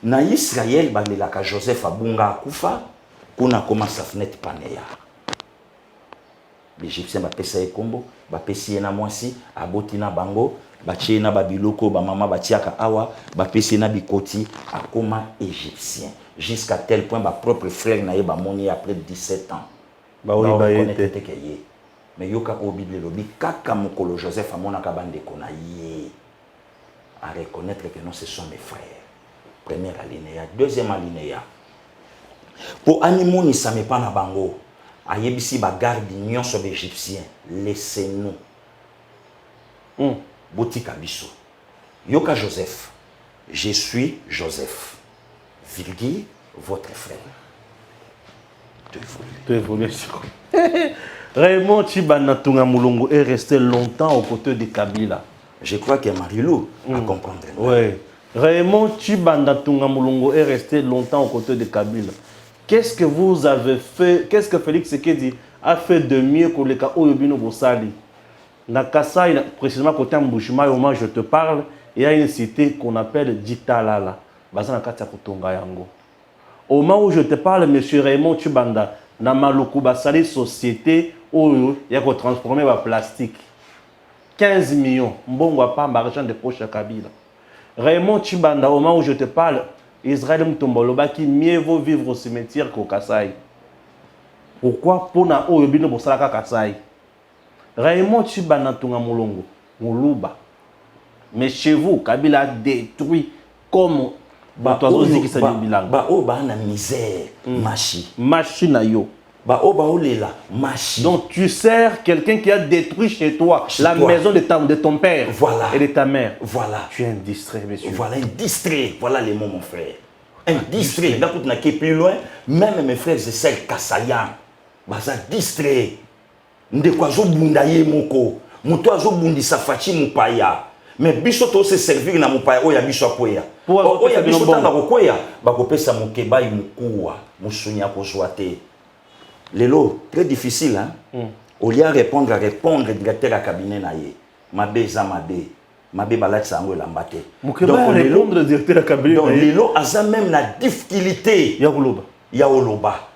Na Israël balelaka Joseph abunga akufa kuna koma safnet paneya. L'Égyptien va pesa ekombo, va pesi na mwasi, aboti na bango, ba tie na babiloko, ba mama batiaka awa, ba pesi na bikoti, akoma Égyptien. Jusqu'à tel point ba propre frère na ye ba moni après 17 ans. Ba oui ba yete. Mais yoka o Bible lobi kaka mokolo Joseph amona ka bande kona ye. À reconnaître que non ce sont mes frères. Première alinéa, deuxième alinéa. Pour animoni ça me pas na bango. Ayebisi ba garde nyonso égyptien, laissez-nous. Botika biso. Yoka Joseph. Je suis Joseph. Virgile, votre frère. Tu évolues. Raymond Tchibanda Tunga Moulongo est resté longtemps aux côtés de Kabila. Je crois que Marilou a compris. Oui. Raymond Tchibanda Tunga Moulongo est resté longtemps aux côtés de Kabila. Qu'est-ce que vous avez fait? Qu'est-ce que Félix Sekedi a fait de mieux que le cas Oyobino Bossali? Nakasa, précisément côté Mbouchima, au moment où je te parle, il y a une cité qu'on appelle Ditalala. Au moment où je te parle, M. Raymond Tchibanda, na maluku basali société où il y a transformé le plastique. 15 millions. Mbongo a pas marchand de poche à Kabila. Raymond Tchibanda, au moment où je te parle, Israël Mtomboloba qui mieux vaut vivre au cimetière qu'au Kassai. Pourquoi? Pour na oyobino bosalaka Kassai. Raymond Tchibanda Tunga Mulongo, Muluba. Mais chez vous, Kabila a détruit comme na misère, machi. Machi na yo. Machi. Donc tu sers quelqu'un qui a détruit chez toi la maison de ton père et de ta mère. Voilà. Tu es un distrait, monsieur. Voilà, un distrait. Voilà les mots, mon frère. Un distrait. Là, quand on est plus loin, même mes frères et sœurs Kassayan, baza distrait. Ndekwazo bundaye moko. Mutoazo bundi safati mupaya. Mais biso se servir na mupaya oya biso akoya. Oya biso tanga kokoya bakopesa mukeba mukuwa musunya kozwate. Lelo très difficile hein. Au lieu répondre directeur à cabinet na ye. Mabe za mabe. Mabe balatsa ngo lambate. Donc répondre directeur à cabinet. Donc lelo aza même la difficulté ya koloba. Ya oloba.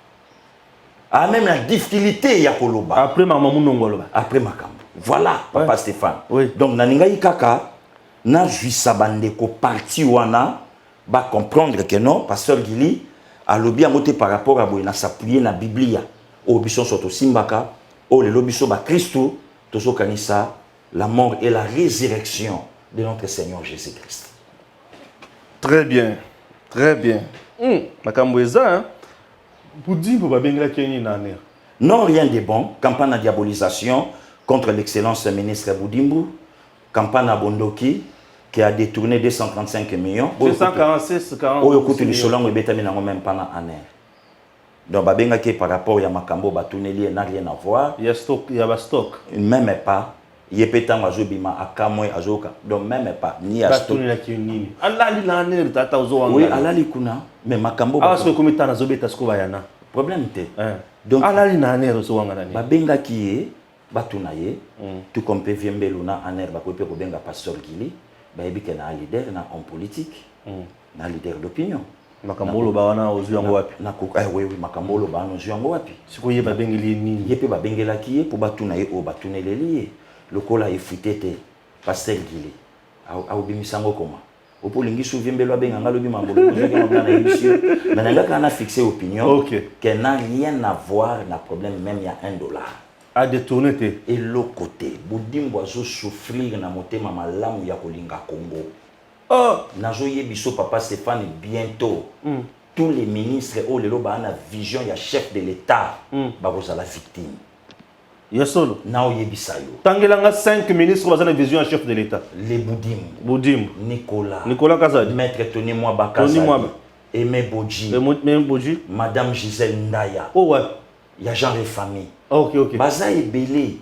A même la difficulté ya koloba. Après maman munongoloba. Après makambo. Voilà, papa Stéphane. Oui. Donc, naningai kaka, na juisa bandeko parti wana, ba comprendre que non, pasteur Gili, a lobby amote par rapport à boina s'appuyer na Biblia. O bison soto simbaka, o le lobiso ba Christo, toso kanisa, la mort et la résurrection de notre Seigneur Jésus-Christ. Très bien, très bien. Makamboeza, hein? Pour dire que Babengla Kenyi Naner. Non, rien de bon. Campagne de diabolisation contre l'excellence ministre Boudimbu. campagne à Bondoki qui a détourné 235 millions. 246, 40. Oyo kutu li solongo ebetami nango même pendant année. Donc babenga qui par rapport ya makambo batuneli n'a rien à voir. Il y a stock, il y a stock. Même pas. Yepetang azobima akamwe azoka. Donc même pas ni à stock. Batunela ki nini. Alali na ner tata ozowanga. Oui, alali kuna mais makambo. Ah so komita na zobeta sko bayana. Problème te. Donc alali na ner ozowanga nani. Babenga ki batuna ye. Tout comme PV Mbeluna aner bakope ko benga pasteur Gili. Bayebi ke na leader na homme politique. Na leader d'opinion. Makambolo bawana ozuyango wapi? Oui, makambolo bawana ozuyango wapi? Siko ye babengeli nini? Yepe babengela ki ye pour batuna ye o batuneleli ye. Lokola efutete pasteur Gili. Au bimisango koma. Opo lingi souviembelo abenga ngalo bimambolo ozuyango ngana émission. Mais nanga kana fixer opinion que n'a rien à voir na problème même il y a $1. A détourné te. Et l'autre côté, Boudimbo a souffrir na motema malamu ya kolinga Congo. Nazo yebiso papa Stéphane bientôt. Tous les ministres au lelo ba na vision ya chef de l'État ba la victime. Yesolo. Na o yebisayo. Tangelanga 5 ministres ba na vision ya chef de l'État. Les Boudimbo. Nicolas Kazadi. Maître Tony Mwaba Kazadi. Aimé Bodji. Madame Gisèle Ndaya. Oh ouais. Ya genre de famille. OK. Baza ebele.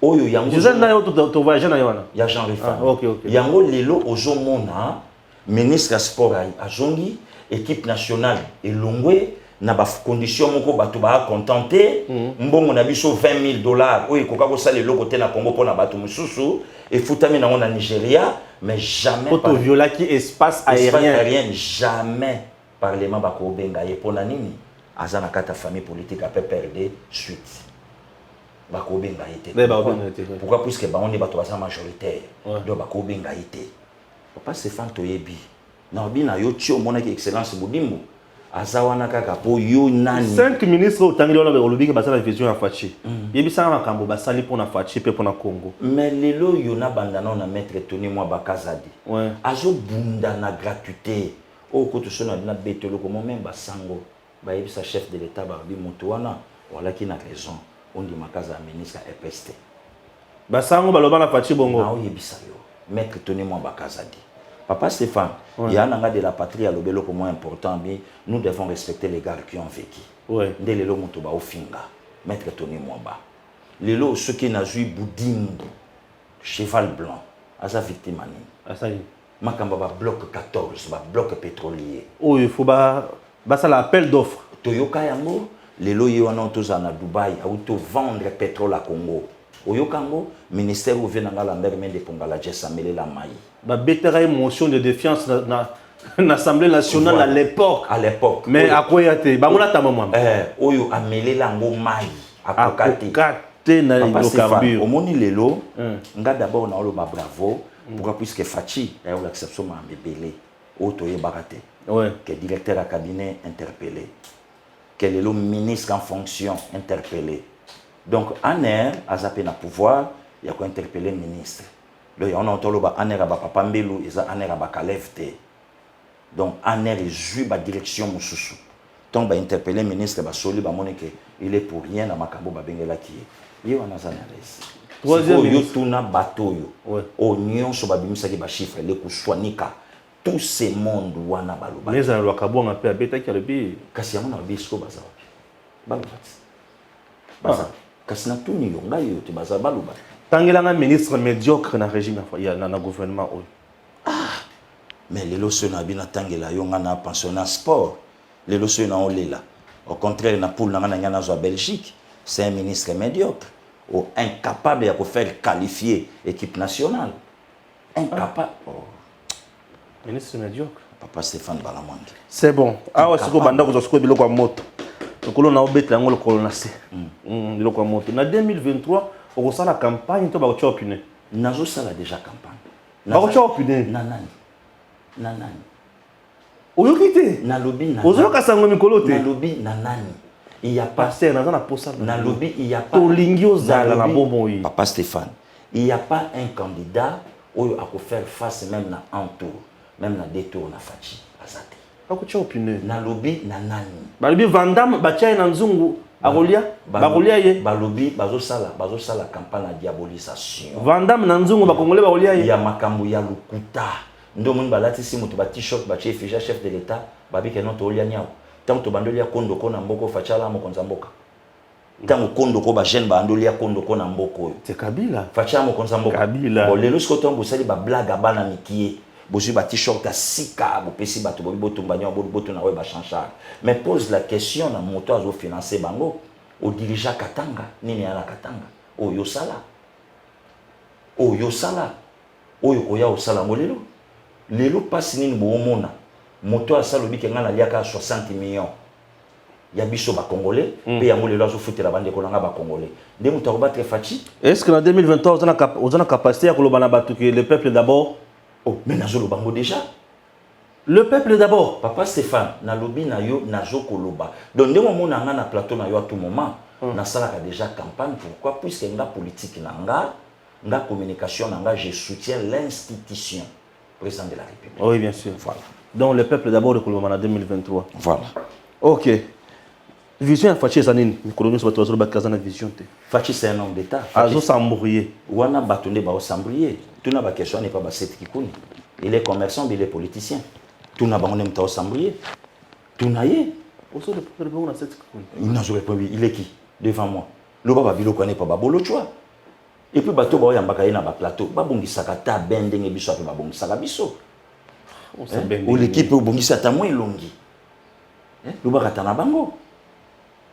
Oyo yango Gisèle Ndaya to voyager na yona. Ya genre de famille. OK. Yango lelo ozomona ministre sport azongi équipe nationale elongwe na ba condition moko bato ba contenté mbongo na biso $20,000 oyo koka ko sala eloko te na Congo pona bato mususu et futami na na Nigeria mais jamais auto viola qui espace aérien jamais parlement ba ko benga ye pona nini azana kata famille politique a perdre suite ba ko benga été pourquoi puisque ba on est bato ba majoritaire donc ba ko benga été papa Stéphane Toyebi na bina yo tio mona ki excellence Boudimbo azawana kaka po yo nani 5 ministres au tangeli wana olobi ke basala vision ya Fachi yebisa makambo basali pona Fachi pe pona Congo mais lelo yo na bandana na maître Tony Mwaba Kazadi azo bunda na gratuité o ko to sona na betelo ko même basango ba yebisa chef de l'état ba bi moto wana wala ki na raison on dit makaza ministre EPST basango baloba na Fachi bongo na o yebisa yo maître Tony Mwaba Kazadi. Papa Stéphane, il y a un de la patrie à l'obélo pour moi important, mais nous devons respecter les gars qui ont vécu. Dès les lots Motoba au Finga, maître Tony Mwaba. Les lots, ceux qui n'ont joué Boudimbo, cheval blanc, à sa victime. Makamba bloc 14, bloc pétrolier. Oh, il faut ça l'appel d'offres. Toyoka Yango, les lots y ont tous à Dubaï, à auto vendre pétrole à Congo. Oyokango, ministère ouvert dans la mer de Pongala, Jessamele la maï. Ba betera motion de défiance na l'Assemblée nationale à l'époque. Mais à quoi y a-t-il? Ba mona ta maman. Oyo amele la ngo maï. Akokate na hydrocarbures. Omoni lelo, nga d'abord na olo ba bravo. Pourquoi puisque Fachi a eu l'acceptation ma bébélé. Otoye barate. Que directeur à cabinet interpellé. Que le ministre en fonction interpellé. Donc, Aner a zappé na pouvoir, il y a quoi interpeller le ministre. Donc, on a entendu Aner a papa Mbelou, et Aner a Kalefte. Donc, Aner est joué la direction Moussoussou. Donc, il a interpellé le ministre, il est pour rien dans Makambo Babengela qui est. Il y a un analyse. Troisième ministre. Il y a un bateau. Oignon sur Babimisa qui va chiffrer, les Kouswanika. Tout ce monde, wana baloba. Mais ça, le Kabou a fait un bêta qui a le pays. Kassiamon a bisco baza. Baza. Kasina tuni yo ngai yo te baza baluba. Tangelanga ministre médiocre na régime na gouvernement o. Mais les loso na bina tangela yo ngana pensionnaire sport. Les loso na olela. Au contraire na poule na ngana zo Belgique, c'est un ministre médiocre ou incapable de faire qualifier équipe nationale. Incapable. Ministre médiocre. Papa Stéphane Balamonde. C'est bon. Ah ouais, c'est ko banda ko zo biloko moto. Nous avons fait la colonisation. En 2023, on a la campagne. On a déjà campagne. On a il n'y a pas Papa Stéphane, il n'y a pas un candidat qui a faire face même à un tour, même à deux tours na Fachi. Ako cha opinion na lobby na nani ba lobby Vandam ba chai na nzungu Arolia Barolia ye balobi bazosala campagne de diabolisation. Vandam nanzungu ba Congolais Barolia ye. Ya makambo ya lukuta. Ndo moni balatisi moto ba t-shirt ba chef de l'état babi ke noto olia nyao. Tant to bandolia kondo ko na mboko fachala mo konza mboka. Tant kondo ko ba jeune ba andolia kondo ko na mboko. C'est Kabila. Fachala mo konza mboka. Kabila. Bon lelo skoto mbo sali ba blague bana mikie. Bosu ba t-shirt à sika bo pesi ba to bo tumba nyao bo to na we ba chanchar. Mais pose la question na moto azo financer bango au dirigeant Katanga nini ala Katanga. O yo sala. Oyo koya osala molelo. Lelo pasi nini bo omona. Moto asalobi ke ngana liaka 60 millions. Ya biso ba Congolais pe yango lelo azo futela bande ko nga ba Congolais. Nde moto ko battre fachi. Est-ce que en 2023 on a capacité à kolobana batu que le peuple d'abord? Oh, mais nazo lo bango déjà. Le peuple d'abord. Papa Stéphane, na lobi na yo nazo koloba. Donc ndemo mona nga na plateau na yo à tout moment. Na sala ka déjà campagne pourquoi puisque nga politique na nga communication na nga je soutiens l'institution président de la République. Oui, bien sûr. Voilà. Donc le peuple d'abord de Kolomana en 2023. Voilà. OK. Vision Fachi Zanine, le colonel soit toujours bakazana vision te. Fachi c'est un homme d'état. Azo sambourier. Wana batonde ba sambourier. Tout na ba question n'est pas ba set kikuni. Il est commerçant, il est politicien. Tout na ba on aime ta sambourier. Tout na yé. Oso le peuple on a set kikuni. Il est qui devant moi? Le baba bilo connaît pas ba bolo choix. Et puis bateau ba yambaka na ba plateau ba bongisaka ta bendenge biso pe ba bongisaka biso. Ou l'équipe au bongisa ta moins longi. Le baba ta na bango.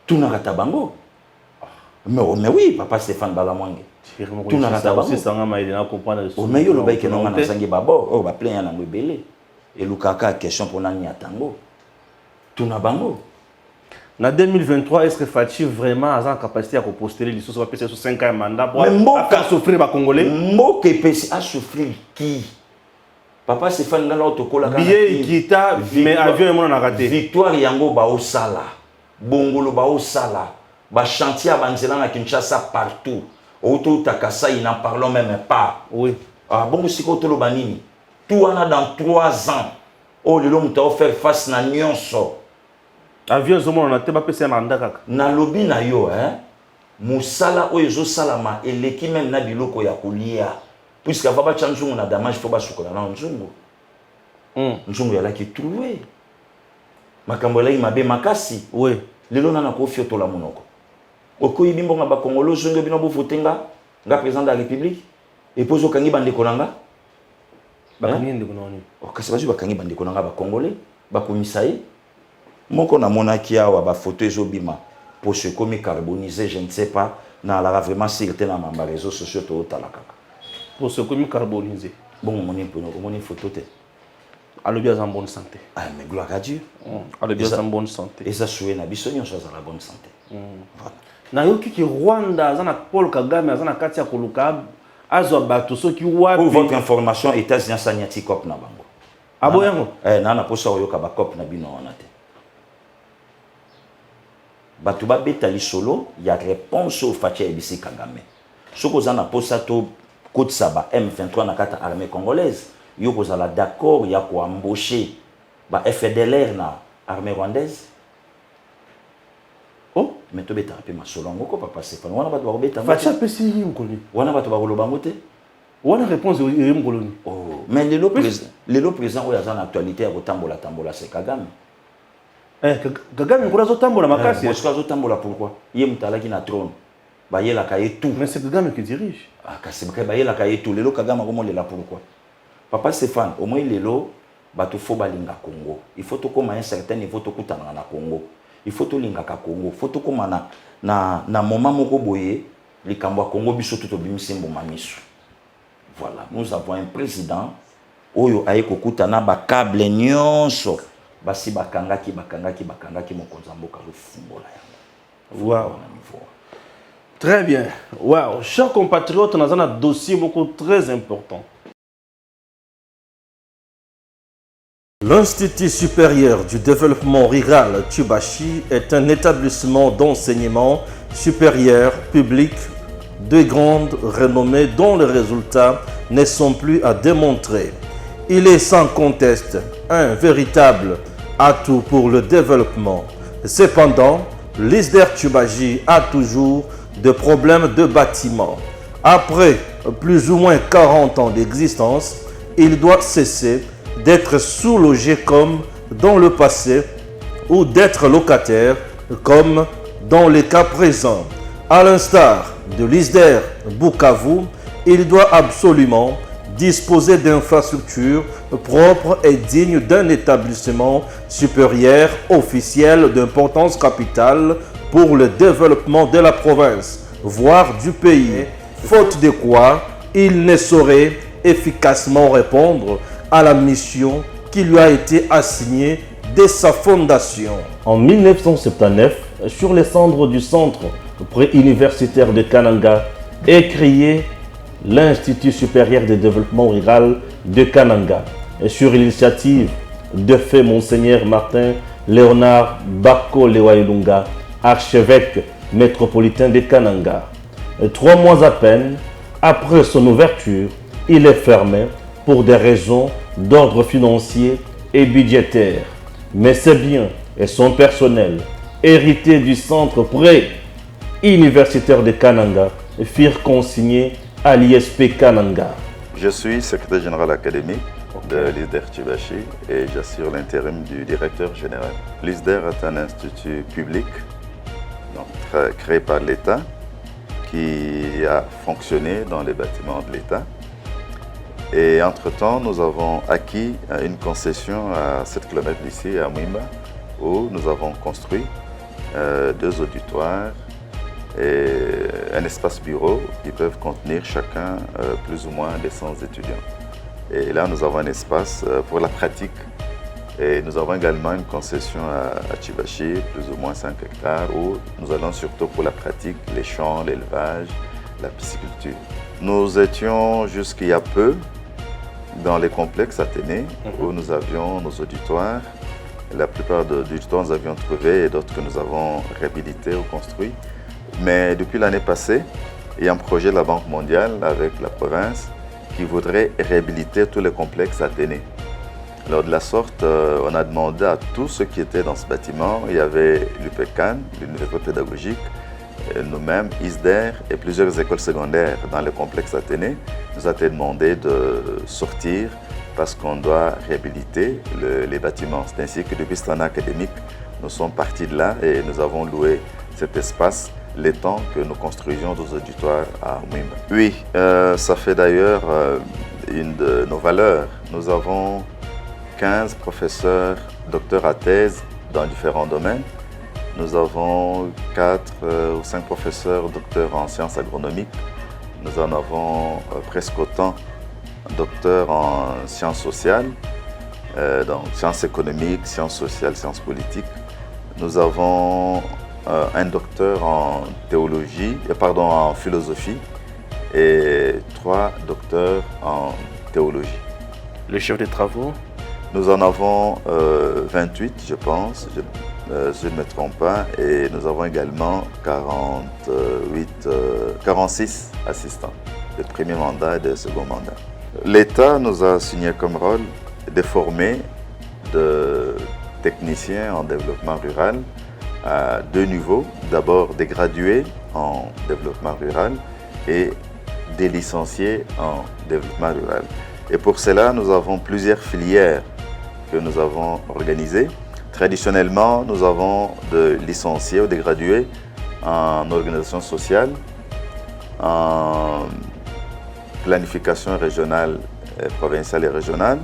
Tout na kata bango. Mais oui, papa Stéphane Balamwange. Tout na kata bango. C'est ça nga maïdena comprendre. O mais yo le baï ke non na sangi babo, o ba plein na ngobele. Et lukaka question pour nani atango. Tout na bango. En 2023, est-ce que Fachi vraiment a la capacité à postuler les sous passer sur 5 ans mandat pour faire souffrir les Congolais? Mboka PC a souffrir qui? Papa Stéphane ngala otokola kana. Billet kita mais avion mon a raté. Victoire yango ba osala. Bongolo ba osala. Ba chantier abanzela na Kinshasa partout. Auto takasa ils n'en parlons même pas. Oui. Ah bongo siko tolo banini. Tout wana dans 3 ans. Oh le long t'a offert face na nyonso. Avion zomo na te ba pesa mandat kaka. Na lobi na yo musala oyo zo salama eleki même na biloko ya kolia. Puisque va ba chanzungu na damage faut ba sukola na nzungu. Nzungu yala ki trouvé. Makambo la mabe makasi. Oui. Lelo na ko fioto la monoko. Okoyi bimbo nga ba Congolo zongo bino bo votenga nga président de la République et pozo kangi bande konanga. Ba kangi ndeko noni. O kasi bazu ba kangi bande konanga ba Congolais ba komisaye. Moko na monaki awa ba photo ezobima pour se comme carbonisé je ne sais pas na la vraiment sécurité na mamba réseaux sociaux to talakaka. Pour se comme carbonisé. Bon moni photo te. Alors bien en bonne santé. Ah mais gloire à Dieu. Alors bien en bonne santé. Et ça souhaite na biso nyonso za la bonne santé. Voilà. Na yoki ki Rwanda zana Paul Kagame zana kati ya koluka azo bato soki wapi. Pour votre information États-Unis sanyati cop na bango. Aboyango. Na posa oyoka ba cop na bino wana te. Batuba beta lisolo ya réponse au Fachi Ebisi Kagame. Soko zana posa to Kotsaba M23 na kata armée congolaise. Yo kozala d'accord ya ko embaucher ba FDLR na armée rwandaise. Oh, mais to beta pe masolongo ko papa Stéphane. Wana batu ba beta. Fachi apesi ngoloni. Wana batu ba kolobango te. Wana réponse ngoloni. Oh, mais le président oya za na actualité ya kotambola c'est Kagame. Kagame ngora zo tambola makasi. Parce que zo tambola pourquoi? Yé mutalaki na trône. Ba yela ka tout. Mais c'est Kagame qui dirige. Ah kasi ba yela ka tout. Lelo Kagame ko mo lela pourquoi? Papa Stéphane, au moins lelo bato fo balinga Congo. Il faut to koma un certain niveau to kutana na Congo. Il faut to linga ka Congo. Faut to koma na moment moko boye likambo ya Congo biso to bimisimbo mamisu. Voilà, nous avons un président oyo ayeko kutana ba câble nyonso. Basi bakangaki mokonza mboka lo fungola yango. Wow. Très bien. Wow, chers compatriotes, nous avons un dossier beaucoup très important. L'Institut supérieur du développement rural Tchubashi est un établissement d'enseignement supérieur public de grande renommée dont les résultats ne sont plus à démontrer. Il est sans conteste un véritable atout pour le développement. Cependant, l'ISDER Tchioubaji a toujours des problèmes de bâtiment. Après plus ou moins 40 ans d'existence, il doit cesser d'être sous-logé comme dans le passé ou d'être locataire comme dans les cas présents. À l'instar de l'ISDER Bukavu, il doit absolument disposer d'infrastructures propres et dignes d'un établissement supérieur officiel d'importance capitale pour le développement de la province, voire du pays, faute de quoi il ne saurait efficacement répondre à la mission qui lui a été assignée dès sa fondation. En 1979, sur les cendres du centre préuniversitaire de Kananga est créé l'Institut supérieur de développement rural de Kananga, et sur l'initiative de fait Monseigneur Martin Léonard Bako Lewailunga, archevêque métropolitain de Kananga. Et 3 mois à peine après son ouverture, il est fermé pour des raisons d'ordre financier et budgétaire. Mais ses biens et son personnel, hérités du centre pré-universitaire de Kananga, furent consignés à l'ISP Kananga. Je suis secrétaire général académique de l'ISDER Tchioubachi et j'assure l'intérim du directeur général. L'ISDER est un institut public donc, créé par l'État qui a fonctionné dans les bâtiments de l'État. Et entre-temps, nous avons acquis une concession à 7 km d'ici, à Mwimba, où nous avons construit 2 auditoires et un espace bureau qui peuvent contenir chacun plus ou moins des 100 étudiants. Et là, nous avons un espace pour la pratique et nous avons également une concession à Tchioubachi, plus ou moins 5 hectares, où nous allons surtout pour la pratique, les champs, l'élevage, la pisciculture. Nous étions jusqu'il y a peu dans les complexes Athénée, où nous avions nos auditoires. La plupart des auditoires nous avions trouvé et d'autres que nous avons réhabilités ou construits. Mais depuis l'année passée, il y a un projet de la Banque mondiale avec la province qui voudrait réhabiliter tous les complexes Athénée. Alors de la sorte, on a demandé à tous ceux qui étaient dans ce bâtiment, il y avait l'UPECAN, l'Université pédagogique, nous-mêmes, ISDER et plusieurs écoles secondaires dans le complexe Athénée, nous a été demandé de sortir parce qu'on doit réhabiliter les bâtiments. C'est ainsi que depuis cette année académique, nous sommes partis de là et nous avons loué cet espace les temps que nous construisions nos auditoires à Mwimba. Oui, ça fait d'ailleurs une de nos valeurs. Nous avons 15 professeurs, docteurs à thèse dans différents domaines. Nous avons 4 ou 5 professeurs, docteurs en sciences agronomiques. Nous en avons presque autant, docteurs en sciences sociales, donc sciences économiques, sciences sociales, sciences politiques. Nous avons un docteur en théologie, en philosophie et 3 docteurs en théologie. Le chef des travaux? Nous en avons 28, je pense, je ne me trompe pas, et nous avons également 46 assistants de premier mandat et de second mandat. L'État nous a signé comme rôle de former de techniciens en développement rural à 2 niveaux. D'abord des gradués en développement rural et des licenciés en développement rural. Et pour cela, nous avons plusieurs filières que nous avons organisées. Traditionnellement, nous avons des licenciés ou des gradués en organisation sociale, en planification régionale, provinciale et régionale,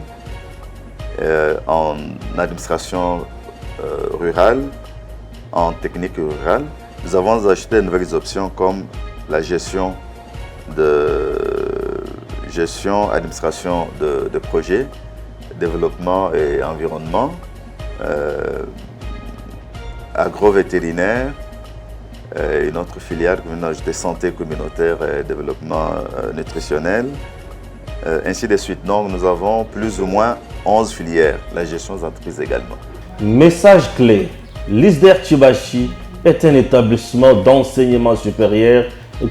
en administration rurale, en technique rurale. Nous avons acheté de nouvelles options comme la gestion, administration de projets, développement et environnement, agro-vétérinaire, une autre filière de santé communautaire et développement nutritionnel, ainsi de suite. Donc nous avons plus ou moins 11 filières, la gestion des entreprises également. Message clé, l'ISDER Tchioubachi est un établissement d'enseignement supérieur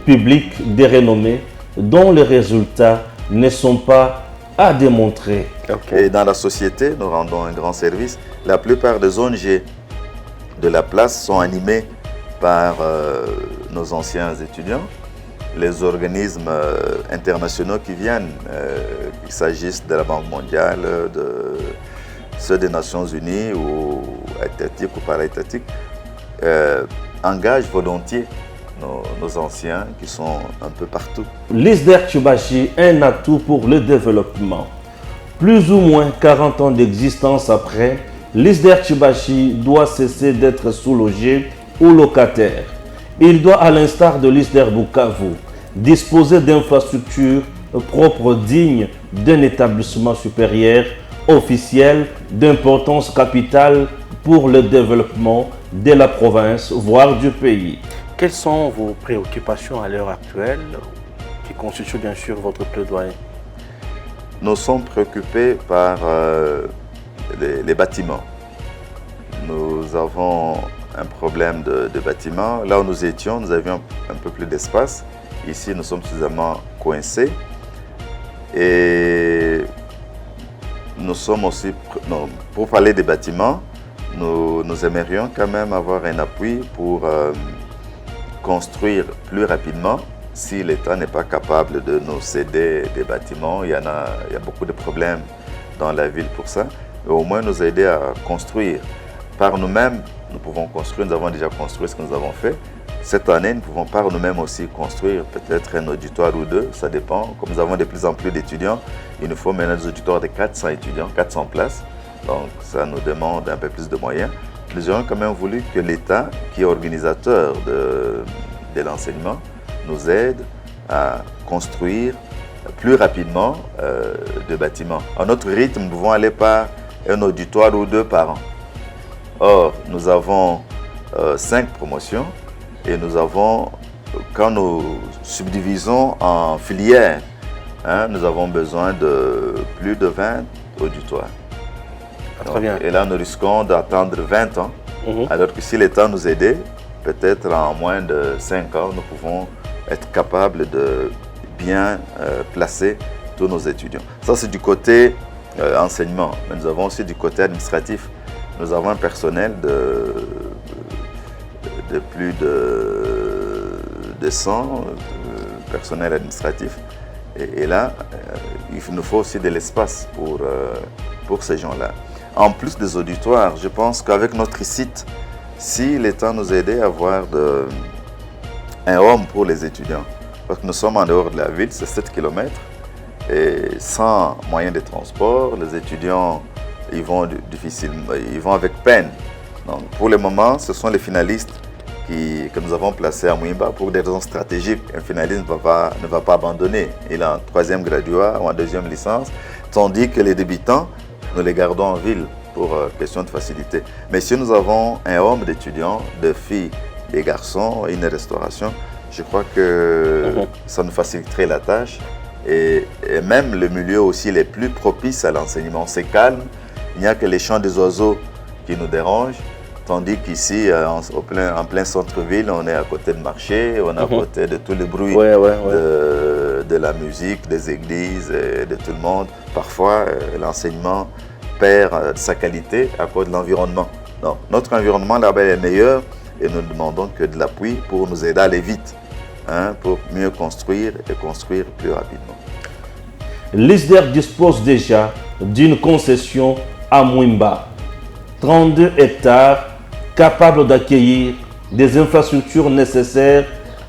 public de renommée dont les résultats ne sont pas à démontrer. Okay. Et dans la société, nous rendons un grand service. La plupart des ONG de la place sont animées par nos anciens étudiants, les organismes internationaux qui viennent, qu'il s'agisse de la Banque mondiale, de ceux des Nations Unies ou étatiques ou para-étatiques, engagent volontiers nos anciens qui sont un peu partout. L'ISDER Tchoubachi, un atout pour le développement. Plus ou moins 40 ans d'existence après, l'ISDER Tchoubachi doit cesser d'être sous-logé ou locataire. Il doit, à l'instar de l'ISDER Bukavu, disposer d'infrastructures propres dignes d'un établissement supérieur officiel d'importance capitale pour le développement de la province, voire du pays. Quelles sont vos préoccupations à l'heure actuelle, qui constituent bien sûr votre plaidoyer? Nous sommes préoccupés par les bâtiments. Nous avons un problème de bâtiments. Là où nous étions, nous avions un peu plus d'espace. Ici, nous sommes suffisamment coincés. Et nous sommes aussi, pour parler des bâtiments, nous aimerions quand même avoir un appui pour construire plus rapidement si l'État n'est pas capable de nous céder des bâtiments. Il y a beaucoup de problèmes dans la ville pour ça. Et au moins nous aider à construire. Par nous-mêmes, nous pouvons construire, nous avons déjà construit ce que nous avons fait. Cette année, nous pouvons par nous-mêmes aussi construire peut-être un auditoire ou deux, ça dépend. Comme nous avons de plus en plus d'étudiants, il nous faut maintenant des auditoires de 400 étudiants, 400 places. Donc ça nous demande un peu plus de moyens. Nous aurions quand même voulu que l'État, qui est organisateur de l'enseignement, nous aide à construire plus rapidement de bâtiments. À notre rythme, nous pouvons aller par un auditoire ou deux par an. Or, nous avons 5 promotions et nous avons, quand nous subdivisons en filières, nous avons besoin de plus de 20 auditoires. Donc, très bien. Et là, nous risquons d'attendre 20 ans, alors que si l'État nous aidait, peut-être en moins de 5 ans, nous pouvons être capables de bien placer tous nos étudiants. Ça, c'est du côté enseignement, mais nous avons aussi du côté administratif. Nous avons un personnel de plus de 100 personnel administratif. Et là, il nous faut aussi de l'espace pour ces gens-là. En plus des auditoires, je pense qu'avec notre site, si l'État nous aidait à avoir un home pour les étudiants, parce que nous sommes en dehors de la ville, c'est 7 km, et sans moyens de transport, les étudiants ils vont avec peine. Donc, pour le moment, ce sont les finalistes que nous avons placés à Mouimba pour des raisons stratégiques. Un finaliste ne va pas abandonner. Il a en 3e graduat ou en 2e licence, tandis que les débutants, nous les gardons en ville pour question de facilité. Mais si nous avons un home d'étudiants, de filles, des garçons, une restauration, je crois que ça nous faciliterait la tâche. Et même le milieu aussi les plus propices à l'enseignement. C'est calme, il n'y a que les chants des oiseaux qui nous dérangent, tandis qu'ici, en plein centre-ville, on est à côté de marché, on est à côté de tous les bruits de la musique, des églises, et de tout le monde. Parfois, l'enseignement perd sa qualité à cause de l'environnement. Donc, notre environnement là-bas est meilleur et nous ne demandons que de l'appui pour nous aider à aller vite, pour mieux construire et construire plus rapidement. L'ISDER dispose déjà d'une concession à Mouimba, 32 hectares capables d'accueillir des infrastructures nécessaires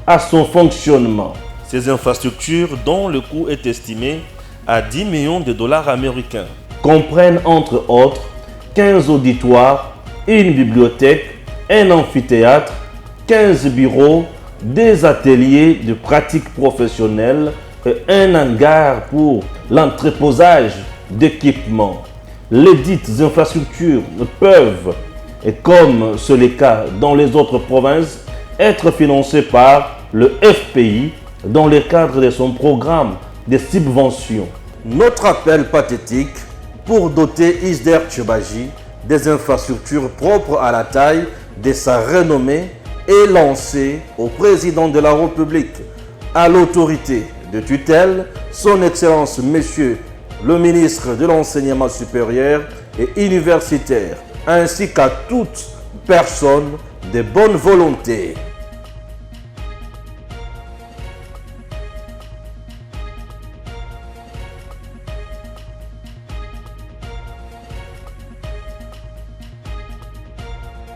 à son fonctionnement. Ces infrastructures, dont le coût est estimé à 10 millions de dollars américains, comprennent entre autres 15 auditoires, une bibliothèque, un amphithéâtre, 15 bureaux, des ateliers de pratique professionnelle et un hangar pour l'entreposage d'équipements. Les dites infrastructures peuvent, et comme c'est le cas dans les autres provinces, être financées par le FPI dans le cadre de son programme de subventions. Notre appel pathétique pour doter ISDER Tchoubachi des infrastructures propres à la taille de sa renommée est lancé au président de la République, à l'autorité de tutelle, son Excellence Monsieur le ministre de l'Enseignement supérieur et universitaire, ainsi qu'à toute personne de bonne volonté